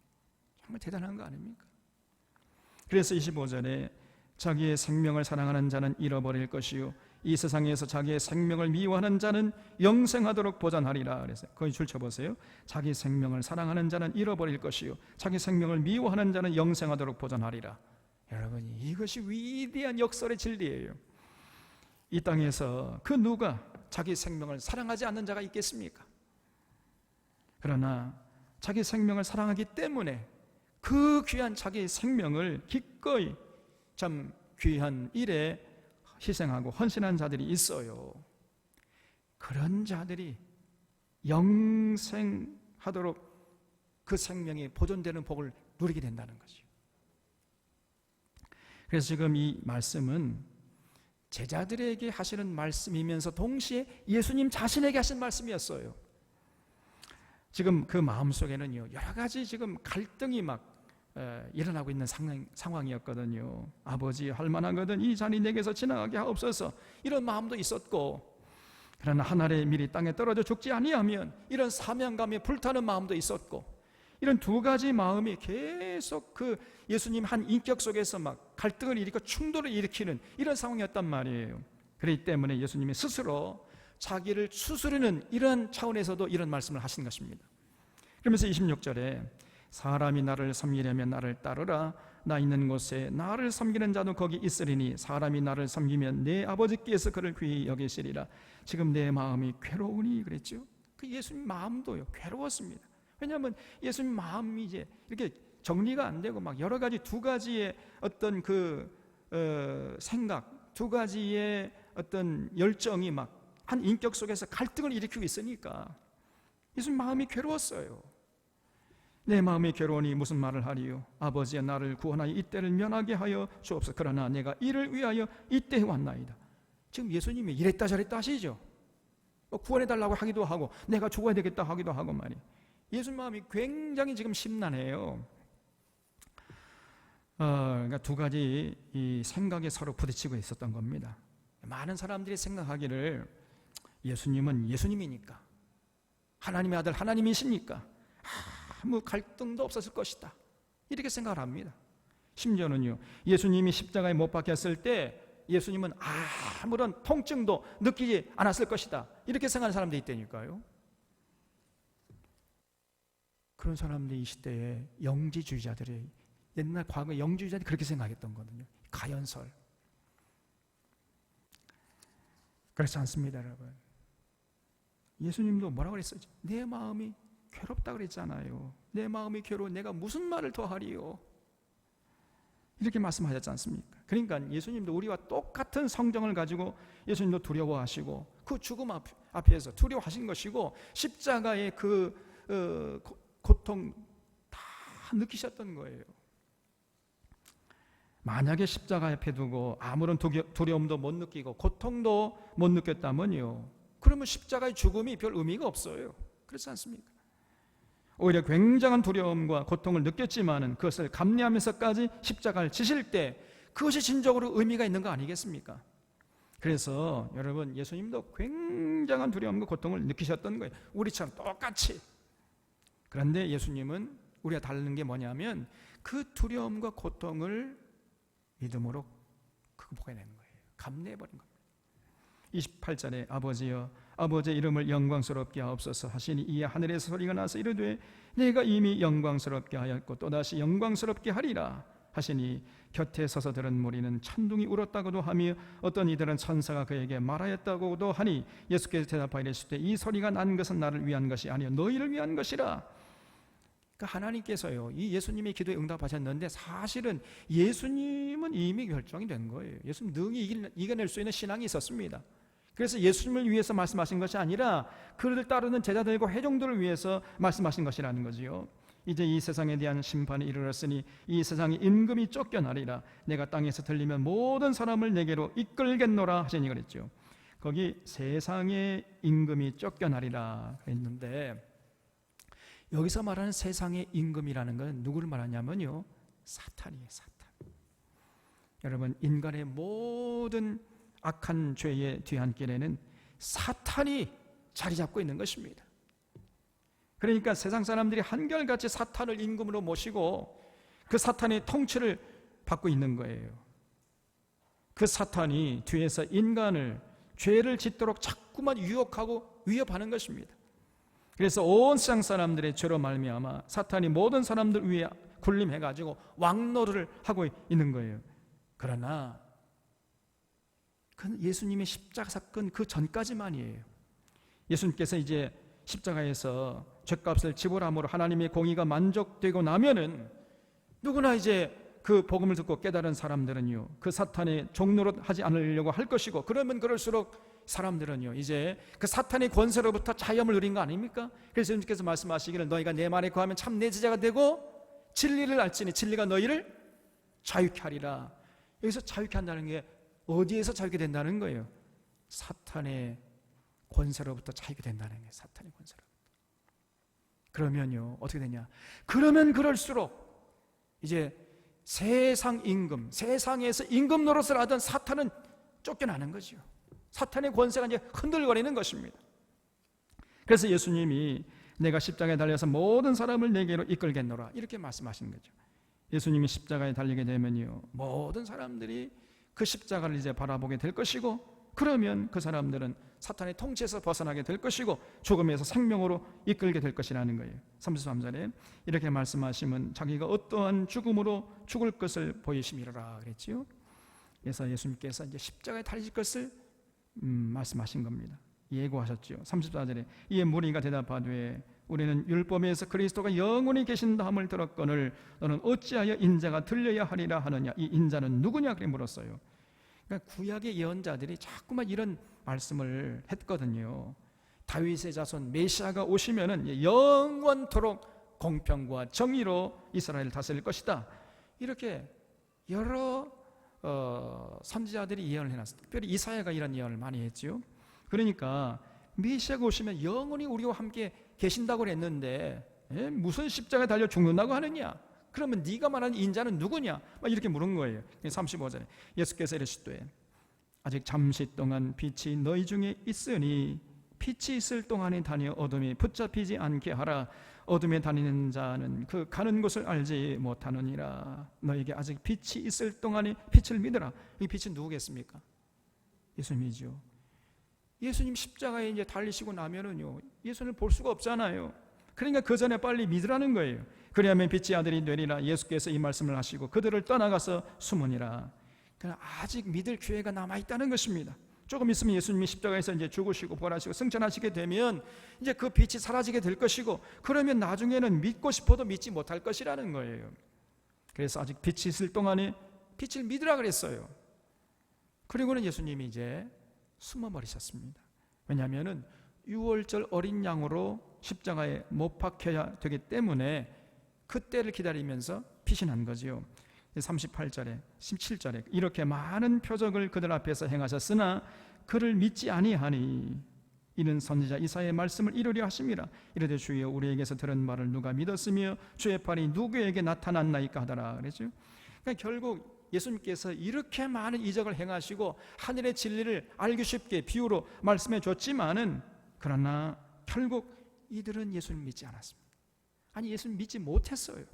정말 대단한 거 아닙니까? 그래서 25절에 자기의 생명을 사랑하는 자는 잃어버릴 것이요 이 세상에서 자기의 생명을 미워하는 자는 영생하도록 보존하리라. 그래서 거기 줄 쳐보세요. 자기 생명을 사랑하는 자는 잃어버릴 것이요 자기 생명을 미워하는 자는 영생하도록 보존하리라. 여러분, 이것이 위대한 역설의 진리예요. 이 땅에서 그 누가 자기 생명을 사랑하지 않는 자가 있겠습니까? 그러나 자기 생명을 사랑하기 때문에 그 귀한 자기의 생명을 기꺼이 참 귀한 일에 희생하고 헌신한 자들이 있어요. 그런 자들이 영생하도록 그 생명이 보존되는 복을 누리게 된다는 거죠. 그래서 지금 이 말씀은 제자들에게 하시는 말씀이면서 동시에 예수님 자신에게 하신 말씀이었어요. 지금 그 마음속에는요 여러 가지 지금 갈등이 일어나고 있는 상황이었거든요. 아버지, 할 만하거든 이 잔이 내게서 지나가게 하옵소서, 이런 마음도 있었고, 그러나 한 알의 밀이 땅에 떨어져 죽지 아니하면 이런 사명감에 불타는 마음도 있었고, 이런 두 가지 마음이 계속 그 예수님 한 인격 속에서 갈등을 일으키고 충돌을 일으키는 이런 상황이었단 말이에요. 그렇기 때문에 예수님이 스스로 자기를 추스르는 이런 차원에서도 이런 말씀을 하신 것입니다. 그러면서 26절에 사람이 나를 섬기려면 나를 따르라. 나 있는 곳에 나를 섬기는 자도 거기 있으리니 사람이 나를 섬기면 내 아버지께서 그를 귀히 여기시리라. 지금 내 마음이 괴로우니 그랬죠. 그 예수님 마음도요 괴로웠습니다. 왜냐하면 예수님 마음이 이제 이렇게 정리가 안 되고 여러 가지 두 가지의 어떤 생각, 두 가지의 어떤 열정이 한 인격 속에서 갈등을 일으키고 있으니까 예수님 마음이 괴로웠어요. 내 마음이 괴로우니 무슨 말을 하리요? 아버지여 나를 구원하여 이때를 면하게 하여 주옵소서. 그러나 내가 이를 위하여 이때에 왔나이다. 지금 예수님이 이랬다 저랬다 하시죠. 구원해달라고 하기도 하고 내가 죽어야 되겠다 하기도 하고 말이에요. 예수님 마음이 굉장히 지금 심란해요. 그러니까 두 가지 이 생각에 서로 부딪히고 있었던 겁니다. 많은 사람들이 생각하기를 예수님은 예수님이니까, 하나님의 아들 하나님이시니까 아무 갈등도 없었을 것이다, 이렇게 생각을 합니다. 심지어는요 예수님이 십자가에 못 박혔을 때 예수님은 아무런 통증도 느끼지 않았을 것이다, 이렇게 생각하는 사람들이 있다니까요. 그런 사람들이 이 시대에 영지주의자들이, 옛날 과거 영지주의자들이 그렇게 생각했던 거거든요. 가연설. 그렇지 않습니다, 여러분. 예수님도 뭐라고 그랬어요? 내 마음이 괴롭다 그랬잖아요. 내 마음이 괴로워 내가 무슨 말을 더 하리요, 이렇게 말씀하셨지 않습니까? 그러니까 예수님도 우리와 똑같은 성정을 가지고 예수님도 두려워하시고 그 죽음 앞에서 두려워하신 것이고 십자가의 그 고통 다 느끼셨던 거예요. 만약에 십자가 앞에 두고 아무런 두려움도 못 느끼고 고통도 못 느꼈다면요, 그러면 십자가의 죽음이 별 의미가 없어요. 그렇지 않습니까? 오히려 굉장한 두려움과 고통을 느꼈지만은 그것을 감내하면서까지 십자가를 지실 때 그것이 진정으로 의미가 있는 거 아니겠습니까? 그래서 여러분, 예수님도 굉장한 두려움과 고통을 느끼셨던 거예요. 우리처럼 똑같이. 그런데 예수님은 우리가 다른 게 뭐냐면 그 두려움과 고통을 믿음으로 극복해낸 거예요. 감내해버린 겁니다. 28절에 아버지여, 아버지의 이름을 영광스럽게 하옵소서 하시니 이에 하늘에서 소리가 나서 이르되 내가 이미 영광스럽게 하였고 또다시 영광스럽게 하리라 하시니 곁에 서서 들은 무리는 천둥이 울었다고도 하며 어떤 이들은 천사가 그에게 말하였다고도 하니 예수께서 대답하여 이르시되 이 소리가 난 것은 나를 위한 것이 아니요 너희를 위한 것이라. 그러니까 하나님께서요, 이 예수님의 기도에 응답하셨는데 사실은 예수님은 이미 결정이 된 거예요. 예수님 능히 이겨낼 수 있는 신앙이 있었습니다. 그래서 예수님을 위해서 말씀하신 것이 아니라 그를 따르는 제자들과 회종들을 위해서 말씀하신 것이라는 거지요. 이제 이 세상에 대한 심판이 이르렀으니 이 세상에 임금이 쫓겨나리라. 내가 땅에서 들리면 모든 사람을 내게로 이끌겠노라 하시니 그랬죠. 거기 세상의 임금이 쫓겨나리라 했는데 여기서 말하는 세상의 임금이라는 건 누구를 말하냐면요, 사탄이에요. 사탄. 여러분, 인간의 모든 악한 죄의 뒤안길에는 사탄이 자리 잡고 있는 것입니다. 그러니까 세상 사람들이 한결같이 사탄을 임금으로 모시고 그 사탄의 통치를 받고 있는 거예요. 그 사탄이 뒤에서 인간을 죄를 짓도록 자꾸만 유혹하고 위협하는 것입니다. 그래서 온 세상 사람들의 죄로 말미암아 사탄이 모든 사람들 위에 군림해가지고 왕노를 하고 있는 거예요. 그러나 그건 예수님의 십자가 사건 그 전까지만이에요. 예수님께서 이제 십자가에서 죄값을 지불함으로 하나님의 공의가 만족되고 나면은 누구나 이제 그 복음을 듣고 깨달은 사람들은요, 그 사탄의 종노릇 하지 않으려고 할 것이고, 그러면 그럴수록 사람들은요 이제 그 사탄의 권세로부터 자유함을 누린 거 아닙니까? 그래서 예수님께서 말씀하시기를 너희가 내 말에 거하면 참 내 제자가 되고 진리를 알지니 진리가 너희를 자유케 하리라. 여기서 자유케 한다는 게 어디에서 자유케 된다는 거예요? 사탄의 권세로부터 자유케 된다는 거예요. 사탄의 권세로부터. 그러면요 어떻게 되냐? 그러면 그럴수록 이제 세상 임금, 세상에서 임금 노릇을 하던 사탄은 쫓겨나는 거죠. 사탄의 권세가 이제 흔들거리는 것입니다. 그래서 예수님이 내가 십자가에 달려서 모든 사람을 내게로 이끌겠노라 이렇게 말씀하신 거죠. 예수님이 십자가에 달리게 되면요 모든 사람들이 그 십자가를 이제 바라보게 될 것이고, 그러면 그 사람들은 사탄의 통치에서 벗어나게 될 것이고 죽음에서 생명으로 이끌게 될 것이라는 거예요. 33절에 이렇게 말씀하시면 자기가 어떠한 죽음으로 죽을 것을 보이심이라 그랬지요. 그래서 예수님께서 이제 십자가에 달리실 것을 말씀하신 겁니다. 예고하셨죠. 34절에 이에 무리가 대답하되 우리는 율법에서 그리스도가 영원히 계신다함을 들었거늘 너는 어찌하여 인자가 들려야 하리라 하느냐. 이 인자는 누구냐 그렇게 물었어요. 그러니까 구약의 예언자들이 자꾸만 이런 말씀을 했거든요. 다윗의 자손 메시아가 오시면은 영원토록 공평과 정의로 이스라엘을 다스릴 것이다. 이렇게 여러 선지자들이 예언을 해놨어요. 특별히 이사야가 이런 예언을 많이 했죠. 그러니까 메시아가 오시면 영원히 우리와 함께 계신다고 했는데 무슨 십자가에 달려 죽는다고 하느냐? 그러면 네가 말하는 인자는 누구냐? 막 이렇게 물은 거예요. 35절에 예수께서 이르시되 아직 잠시 동안 빛이 너희 중에 있으니 빛이 있을 동안에 다니어 어둠에 붙잡히지 않게 하라. 어둠에 다니는 자는 그 가는 곳을 알지 못하느니라. 너에게 아직 빛이 있을 동안에 빛을 믿으라. 이 빛은 누구겠습니까? 예수님이죠. 예수님 십자가에 이제 달리시고 나면은요 예수님을 볼 수가 없잖아요. 그러니까 그 전에 빨리 믿으라는 거예요. 그리하면 빛의 아들이 되리라. 예수께서 이 말씀을 하시고 그들을 떠나가서 숨으니라. 그러나 아직 믿을 기회가 남아 있다는 것입니다. 조금 있으면 예수님이 십자가에서 이제 죽으시고 부활하시고 승천하시게 되면 이제 그 빛이 사라지게 될 것이고, 그러면 나중에는 믿고 싶어도 믿지 못할 것이라는 거예요. 그래서 아직 빛이 있을 동안에 빛을 믿으라 그랬어요. 그리고는 예수님이 이제 숨어버리셨습니다. 왜냐하면 6월절 어린 양으로 십자가에 못 박혀야 되기 때문에 그때를 기다리면서 피신한 거지요. 38절에 17절에 이렇게 많은 표적을 그들 앞에서 행하셨으나 그를 믿지 아니하니 이는 선지자 이사야의 말씀을 이루려 하심이라. 이르되 주여 우리에게서 들은 말을 누가 믿었으며 주의 팔이 누구에게 나타났나이까 하더라. 그랬죠. 그러니까 결국 예수님께서 이렇게 많은 이적을 행하시고 하늘의 진리를 알기 쉽게 비유로 말씀해 줬지만은, 그러나 결국 이들은 예수님 믿지 않았습니다. 아니, 예수님 믿지 못했어요.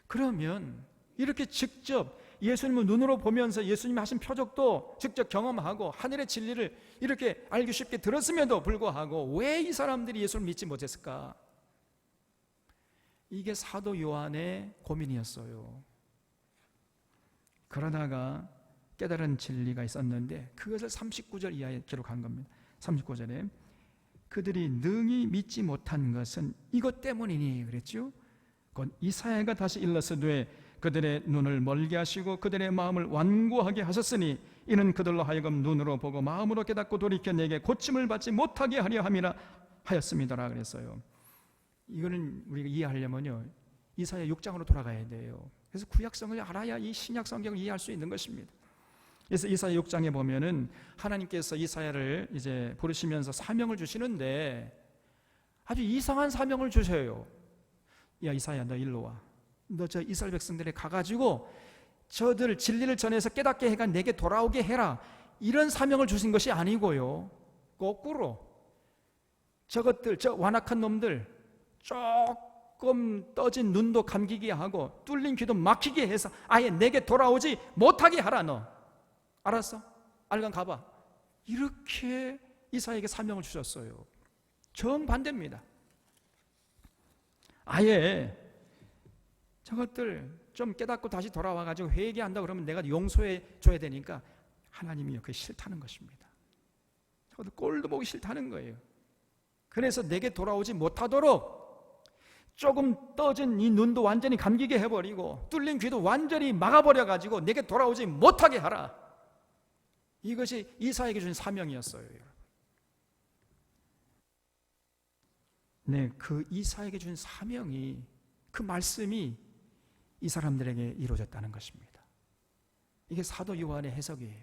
그러면 이렇게 직접 예수님을 눈으로 보면서 예수님이 하신 표적도 직접 경험하고 하늘의 진리를 이렇게 알기 쉽게 들었음에도 불구하고 왜 이 사람들이 예수를 믿지 못했을까? 이게 사도 요한의 고민이었어요. 그러다가 깨달은 진리가 있었는데 그것을 39절 이하에 기록한 겁니다. 39절에 그들이 능히 믿지 못한 것은 이것 때문이니 그랬죠. 곧 이사야가 다시 일러서되 그들의 눈을 멀게 하시고 그들의 마음을 완고하게 하셨으니 이는 그들로 하여금 눈으로 보고 마음으로 깨닫고 돌이켜 내게 고침을 받지 못하게 하려 함이라 하였습니다라 그랬어요. 이거는 우리가 이해하려면요, 이사야 6장으로 돌아가야 돼요. 그래서 구약성을 알아야 이 신약 성경을 이해할 수 있는 것입니다. 그래서 이사야 6장에 보면은 하나님께서 이사야를 이제 부르시면서 사명을 주시는데 아주 이상한 사명을 주셔요. 야, 이사야, 너 일로 와. 너 저 이스라엘 백성들에 가가지고 저들 진리를 전해서 깨닫게 해가 내게 돌아오게 해라. 이런 사명을 주신 것이 아니고요, 거꾸로 저것들, 저 완악한 놈들 조금 떠진 눈도 감기게 하고 뚫린 귀도 막히게 해서 아예 내게 돌아오지 못하게 하라. 너 알았어? 알간 가봐. 이렇게 이사야에게 사명을 주셨어요. 정반대입니다. 아예 저것들 좀 깨닫고 다시 돌아와가지고 회개한다 그러면 내가 용서해 줘야 되니까 하나님이요, 그게 싫다는 것입니다. 저것들 꼴도 보기 싫다는 거예요. 그래서 내게 돌아오지 못하도록 조금 떠진 이 눈도 완전히 감기게 해버리고 뚫린 귀도 완전히 막아버려가지고 내게 돌아오지 못하게 하라. 이것이 이사야에게 준 사명이었어요. 네, 그 이사야에게 준 사명이, 그 말씀이 이 사람들에게 이루어졌다는 것입니다. 이게 사도 요한의 해석이에요.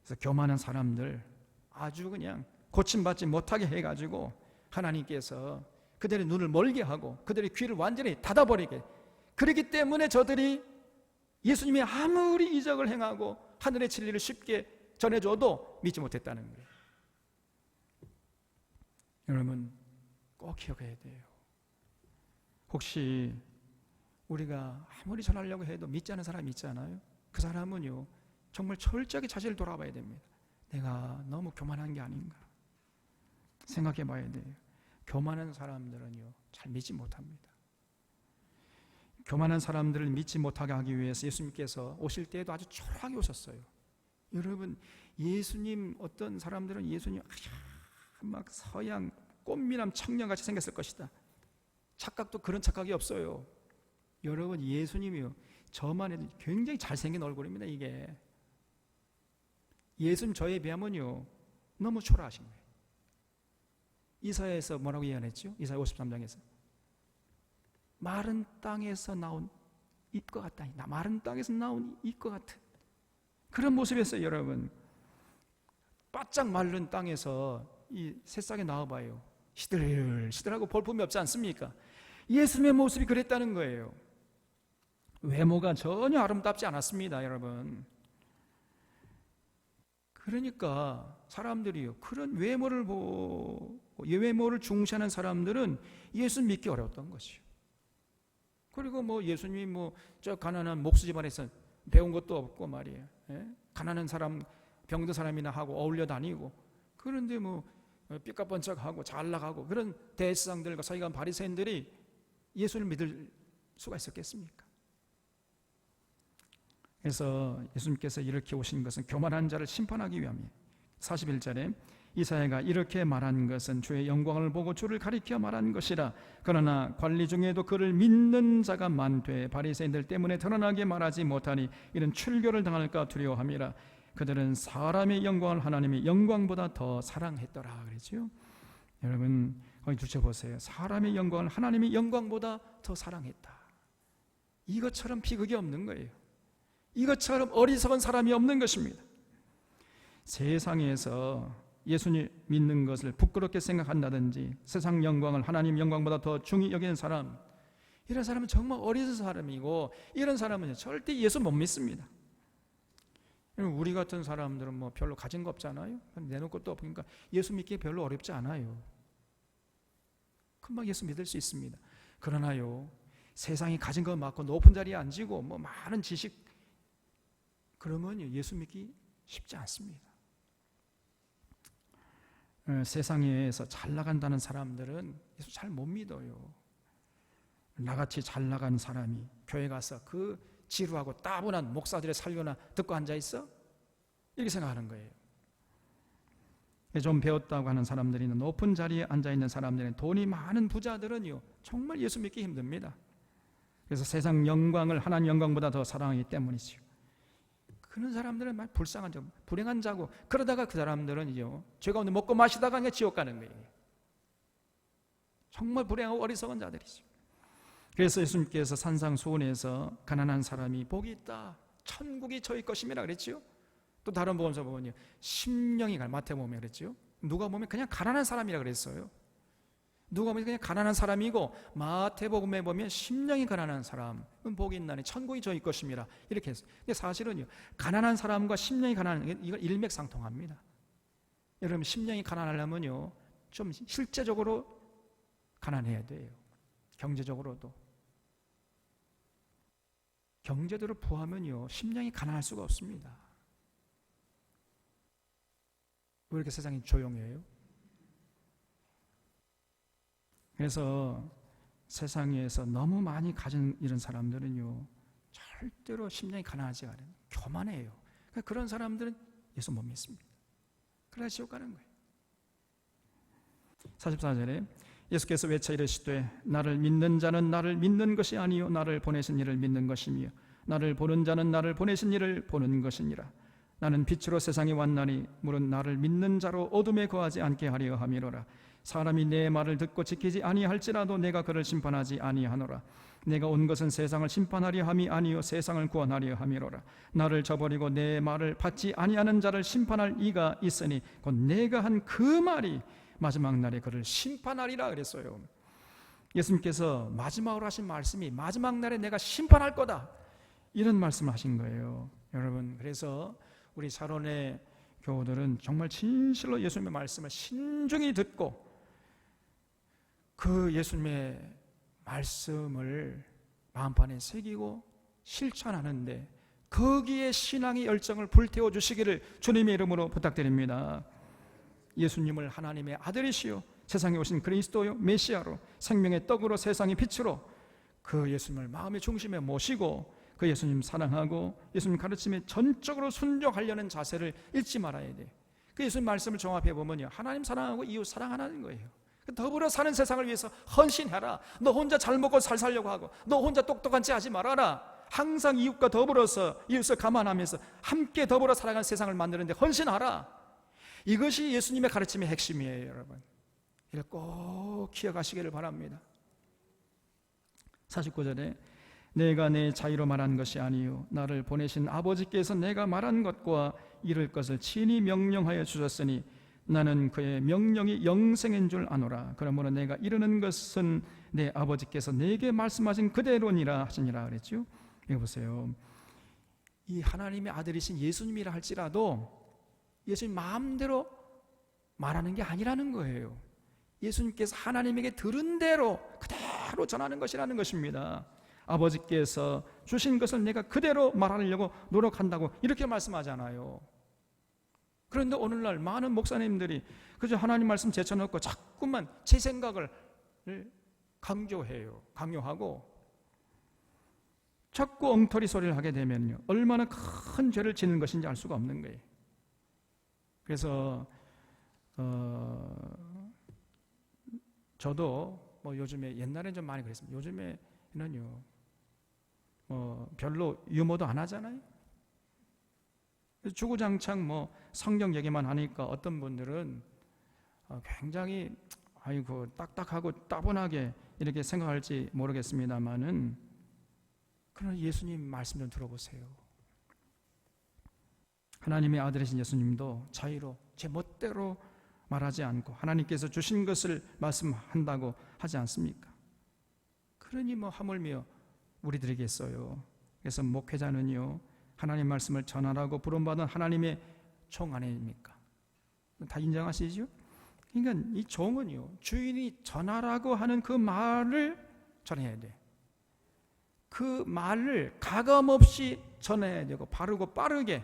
그래서 교만한 사람들 아주 그냥 고침받지 못하게 해가지고 하나님께서 그들의 눈을 멀게 하고 그들의 귀를 완전히 닫아버리게, 그렇기 때문에 저들이 예수님이 아무리 이적을 행하고 하늘의 진리를 쉽게 전해줘도 믿지 못했다는 거예요. 여러분 꼭 기억해야 돼요. 혹시 우리가 아무리 전하려고 해도 믿지 않는 사람이 있잖아요. 그 사람은요, 정말 철저하게 자신을 돌아봐야 됩니다. 내가 너무 교만한 게 아닌가 생각해 봐야 돼요. 교만한 사람들은요, 잘 믿지 못합니다. 교만한 사람들을 믿지 못하게 하기 위해서 예수님께서 오실 때에도 아주 초라하게 오셨어요. 여러분, 예수님, 어떤 사람들은 예수님 막 서양 꽃미남 청년같이 생겼을 것이다. 착각도 그런 착각이 없어요. 여러분, 예수님이요, 저만 해도 굉장히 잘생긴 얼굴입니다. 이게 예수님 저에 비하면요 너무 초라하신 거예요. 이사야에서 뭐라고 예언했죠? 이사야 53장에서 마른 땅에서 나온 잎과 같다. 마른 땅에서 나온 잎과 같은 그런 모습이었어요. 여러분, 바짝 마른 땅에서 이 새싹이 나와봐요. 시들시들하고 볼품이 없지 않습니까? 예수님의 모습이 그랬다는 거예요. 외모가 전혀 아름답지 않았습니다. 여러분, 그러니까 사람들이요, 그런 외모를 보고 외모를 중시하는 사람들은 예수 믿기 어려웠던 것이요. 그리고 뭐 예수님이 뭐 저 가난한 목수 집안에서 배운 것도 없고 말이에요. 예? 가난한 사람, 병든 사람이나 하고 어울려 다니고, 그런데 뭐 삐까번쩍하고 잘 나가고 그런 대제사장들과 서기관 바리새인들이 예수를 믿을 수가 있었겠습니까? 그래서 예수님께서 이렇게 오신 것은 교만한 자를 심판하기 위함이에요. 41절에 이사야가 이렇게 말한 것은 주의 영광을 보고 주를 가리켜 말한 것이라. 그러나 관리 중에도 그를 믿는 자가 많되 바리새인들 때문에 드러나게 말하지 못하니 이는 출교를 당할까 두려워함이라. 그들은 사람의 영광을 하나님의 영광보다 더 사랑했더라 그랬죠. 여러분 거기 두셔보세요. 사람의 영광을 하나님의 영광보다 더 사랑했다. 이것처럼 비극이 없는 거예요. 이것처럼 어리석은 사람이 없는 것입니다. 세상에서 예수님 믿는 것을 부끄럽게 생각한다든지 세상 영광을 하나님 영광보다 더 중히 여기는 사람, 이런 사람은 정말 어리석은 사람이고, 이런 사람은 절대 예수 못 믿습니다. 우리 같은 사람들은 뭐 별로 가진 거 없잖아요. 내놓을 것도 없으니까 예수 믿기 별로 어렵지 않아요. 금방 예수 믿을 수 있습니다. 그러나요, 세상이 가진 거 많고 높은 자리에 앉고 뭐 많은 지식, 그러면 예수 믿기 쉽지 않습니다. 세상에서 잘 나간다는 사람들은 예수 잘 못 믿어요. 나같이 잘 나간 사람이 교회 가서 그 지루하고 따분한 목사들의 설교나 듣고 앉아있어? 이렇게 생각하는 거예요. 좀 배웠다고 하는 사람들이 있는 높은 자리에 앉아있는 사람들은, 돈이 많은 부자들은요 정말 예수 믿기 힘듭니다. 그래서 세상 영광을 하나님 영광보다 더 사랑하기 때문이죠. 그런 사람들은 막 불쌍한 자, 불행한 자고, 그러다가 그 사람들은요 죄 가운데 먹고 마시다가 그냥 지옥 가는 거예요. 정말 불행하고 어리석은 자들이죠. 그래서 예수님께서 산상수훈에서 가난한 사람이 복이 있다, 천국이 저희 것임이라 그랬지요. 또 다른 복음서 보면요 심령이 마태복음에 그랬지요. 누가 보면 그냥 가난한 사람이라 그랬어요. 누가 보면 그냥 가난한 사람이고, 마태복음에 보면 심령이 가난한 사람은 복이 있나니 천국이 저희 것임이라 이렇게 했어요. 근데 사실은요 가난한 사람과 심령이 가난한, 이건 일맥상통합니다. 여러분, 심령이 가난하려면요 좀 실제적으로 가난해야 돼요. 경제적으로도. 경제적으로 부하면요 심령이 가난할 수가 없습니다. 왜 이렇게 세상이 조용해요? 그래서 세상에서 너무 많이 가진 이런 사람들은요 절대로 심령이 가난하지 않아요. 교만해요. 그러니까 그런 사람들은 예수 못 믿습니다. 그래서 지옥 가는 거예요. 44절에 예수께서 외쳐 이르시되 나를 믿는 자는 나를 믿는 것이 아니요 나를 보내신 이를 믿는 것이며 나를 보는 자는 나를 보내신 이를 보는 것이니라. 나는 빛으로 세상에 왔나니 물은 나를 믿는 자로 어둠에 거하지 않게 하려 함이로라. 사람이 내 말을 듣고 지키지 아니할지라도 내가 그를 심판하지 아니하노라. 내가 온 것은 세상을 심판하려 함이 아니요 세상을 구원하려 함이로라. 나를 저버리고 내 말을 받지 아니하는 자를 심판할 이가 있으니 곧 내가 한 그 말이 마지막 날에 그를 심판하리라 그랬어요. 예수님께서 마지막으로 하신 말씀이 마지막 날에 내가 심판할 거다, 이런 말씀을 하신 거예요. 여러분, 그래서 우리 사론의 교우들은 정말 진실로 예수님의 말씀을 신중히 듣고 그 예수님의 말씀을 마음판에 새기고 실천하는데 거기에 신앙의 열정을 불태워 주시기를 주님의 이름으로 부탁드립니다. 예수님을 하나님의 아들이시요 세상에 오신 그리스도요 메시아로 생명의 떡으로 세상의 빛으로 그 예수님을 마음의 중심에 모시고 그 예수님 사랑하고 예수님 가르침에 전적으로 순종하려는 자세를 잃지 말아야 돼요. 그 예수님 말씀을 종합해 보면요 하나님 사랑하고 이웃 사랑하는 거예요. 더불어 사는 세상을 위해서 헌신해라. 너 혼자 잘 먹고 잘 살려고 하고 너 혼자 똑똑한 체 하지 말아라. 항상 이웃과 더불어서 이웃을 감안하면서 함께 더불어 살아가는 세상을 만드는데 헌신하라. 이것이 예수님의 가르침의 핵심이에요. 여러분, 이걸 꼭 기억하시기를 바랍니다. 49절에 내가 내 자유로 말한 것이 아니요 나를 보내신 아버지께서 내가 말한 것과 이룰 것을 친히 명령하여 주셨으니 나는 그의 명령이 영생인 줄 아노라. 그러므로 내가 이르는 것은 내 아버지께서 내게 말씀하신 그대로니라 하시니라 그랬죠. 이거 보세요. 이 하나님의 아들이신 예수님이라 할지라도 예수님 마음대로 말하는 게 아니라는 거예요. 예수님께서 하나님에게 들은 대로 그대로 전하는 것이라는 것입니다. 아버지께서 주신 것을 내가 그대로 말하려고 노력한다고 이렇게 말씀하잖아요. 그런데 오늘날 많은 목사님들이 그저 하나님 말씀 제쳐놓고 자꾸만 제 생각을 강요하고 자꾸 엉터리 소리를 하게 되면요 얼마나 큰 죄를 짓는 것인지 알 수가 없는 거예요. 그래서 저도 뭐 요즘에 옛날엔 좀 많이 그랬습니다. 요즘에는요 별로 유머도 안 하잖아요. 주구장창 뭐 성경 얘기만 하니까 어떤 분들은 굉장히 아이고 딱딱하고 따분하게 이렇게 생각할지 모르겠습니다만은 그러나 예수님 말씀 좀 들어보세요. 하나님의 아들이신 예수님도 자유로 제 멋대로 말하지 않고 하나님께서 주신 것을 말씀한다고 하지 않습니까? 그러니 뭐 하물며 우리들이겠어요. 그래서 목회자는요, 하나님 말씀을 전하라고 부름받은 하나님의 종 아닙니까? 다 인정하시죠? 그러니까 이 종은요, 주인이 전하라고 하는 그 말을 전해야 돼. 그 말을 가감없이 전해야 되고 바르고 빠르게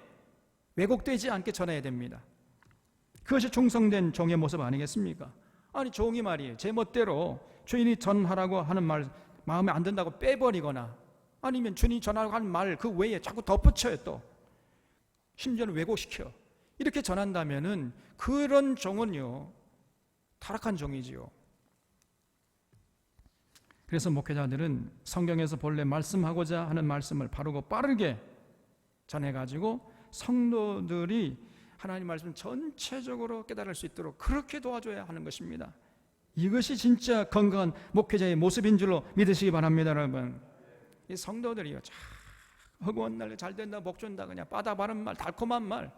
왜곡되지 않게 전해야 됩니다. 그것이 충성된 종의 모습 아니겠습니까? 아니 종이 말이에요, 제 멋대로 주인이 전하라고 하는 말 마음에 안 든다고 빼버리거나 아니면 주인이 전하라고 하는 말 그 외에 자꾸 덧붙여요. 또 심지어는 왜곡시켜. 이렇게 전한다면은 그런 종은요, 타락한 종이지요. 그래서 목회자들은 성경에서 본래 말씀하고자 하는 말씀을 바르고 빠르게 전해가지고 성도들이 하나님 말씀 전체적으로 깨달을 수 있도록 그렇게 도와줘야 하는 것입니다. 이것이 진짜 건강한 목회자의 모습인 줄로 믿으시기 바랍니다. 여러분, 이 성도들이요, 허구한 날 잘 된다, 복 준다, 그냥 빠다 바른 말, 달콤한 말,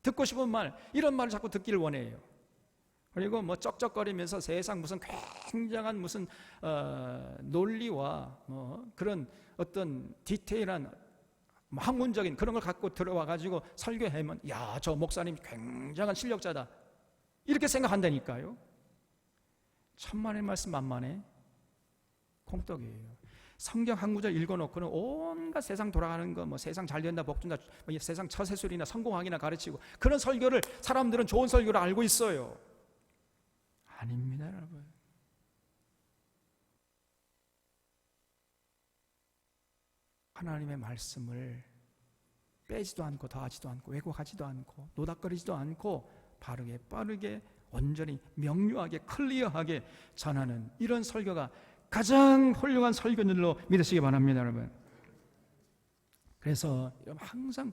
듣고 싶은 말, 이런 말을 자꾸 듣기를 원해요. 그리고 뭐 쩍쩍거리면서 세상 무슨 굉장한 무슨 논리와 뭐 그런 어떤 디테일한 학문적인 그런 걸 갖고 들어와 가지고 설교하면 야, 저 목사님 굉장한 실력자다 이렇게 생각한다니까요. 천만의 말씀 만만해 콩떡이에요. 성경 한 구절 읽어놓고는 온갖 세상 돌아가는 거, 뭐 세상 잘 된다, 복 준다, 뭐 세상 처세술이나 성공학이나 가르치고 그런 설교를 사람들은 좋은 설교를 알고 있어요. 아닙니다, 여러분. 하나님의 말씀을 빼지도 않고 더하지도 않고 왜곡하지도 않고 노닥거리지도 않고 바르게 빠르게 온전히 명료하게 클리어하게 전하는 이런 설교가 가장 훌륭한 설교들로 믿으시기 바랍니다, 여러분. 그래서 항상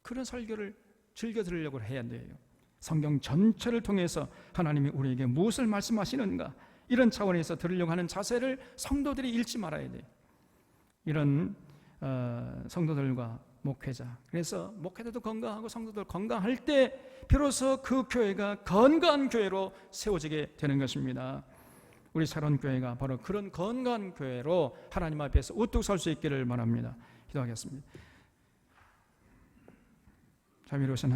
그런 설교를 즐겨 들으려고 해야 돼요. 성경 전체를 통해서 하나님이 우리에게 무엇을 말씀하시는가, 이런 차원에서 들으려고 하는 자세를 성도들이 잃지 말아야 돼요. 이런 성도들과 목회자, 그래서 목회자도 건강하고 성도들 건강할 때 비로소 그 교회가 건강한 교회로 세워지게 되는 것입니다. 우리 사론교회가 바로 그런 건강한 교회로 하나님 앞에서 우뚝 설 수 있기를 바랍니다. 기도하겠습니다. 자비로우신 하나님,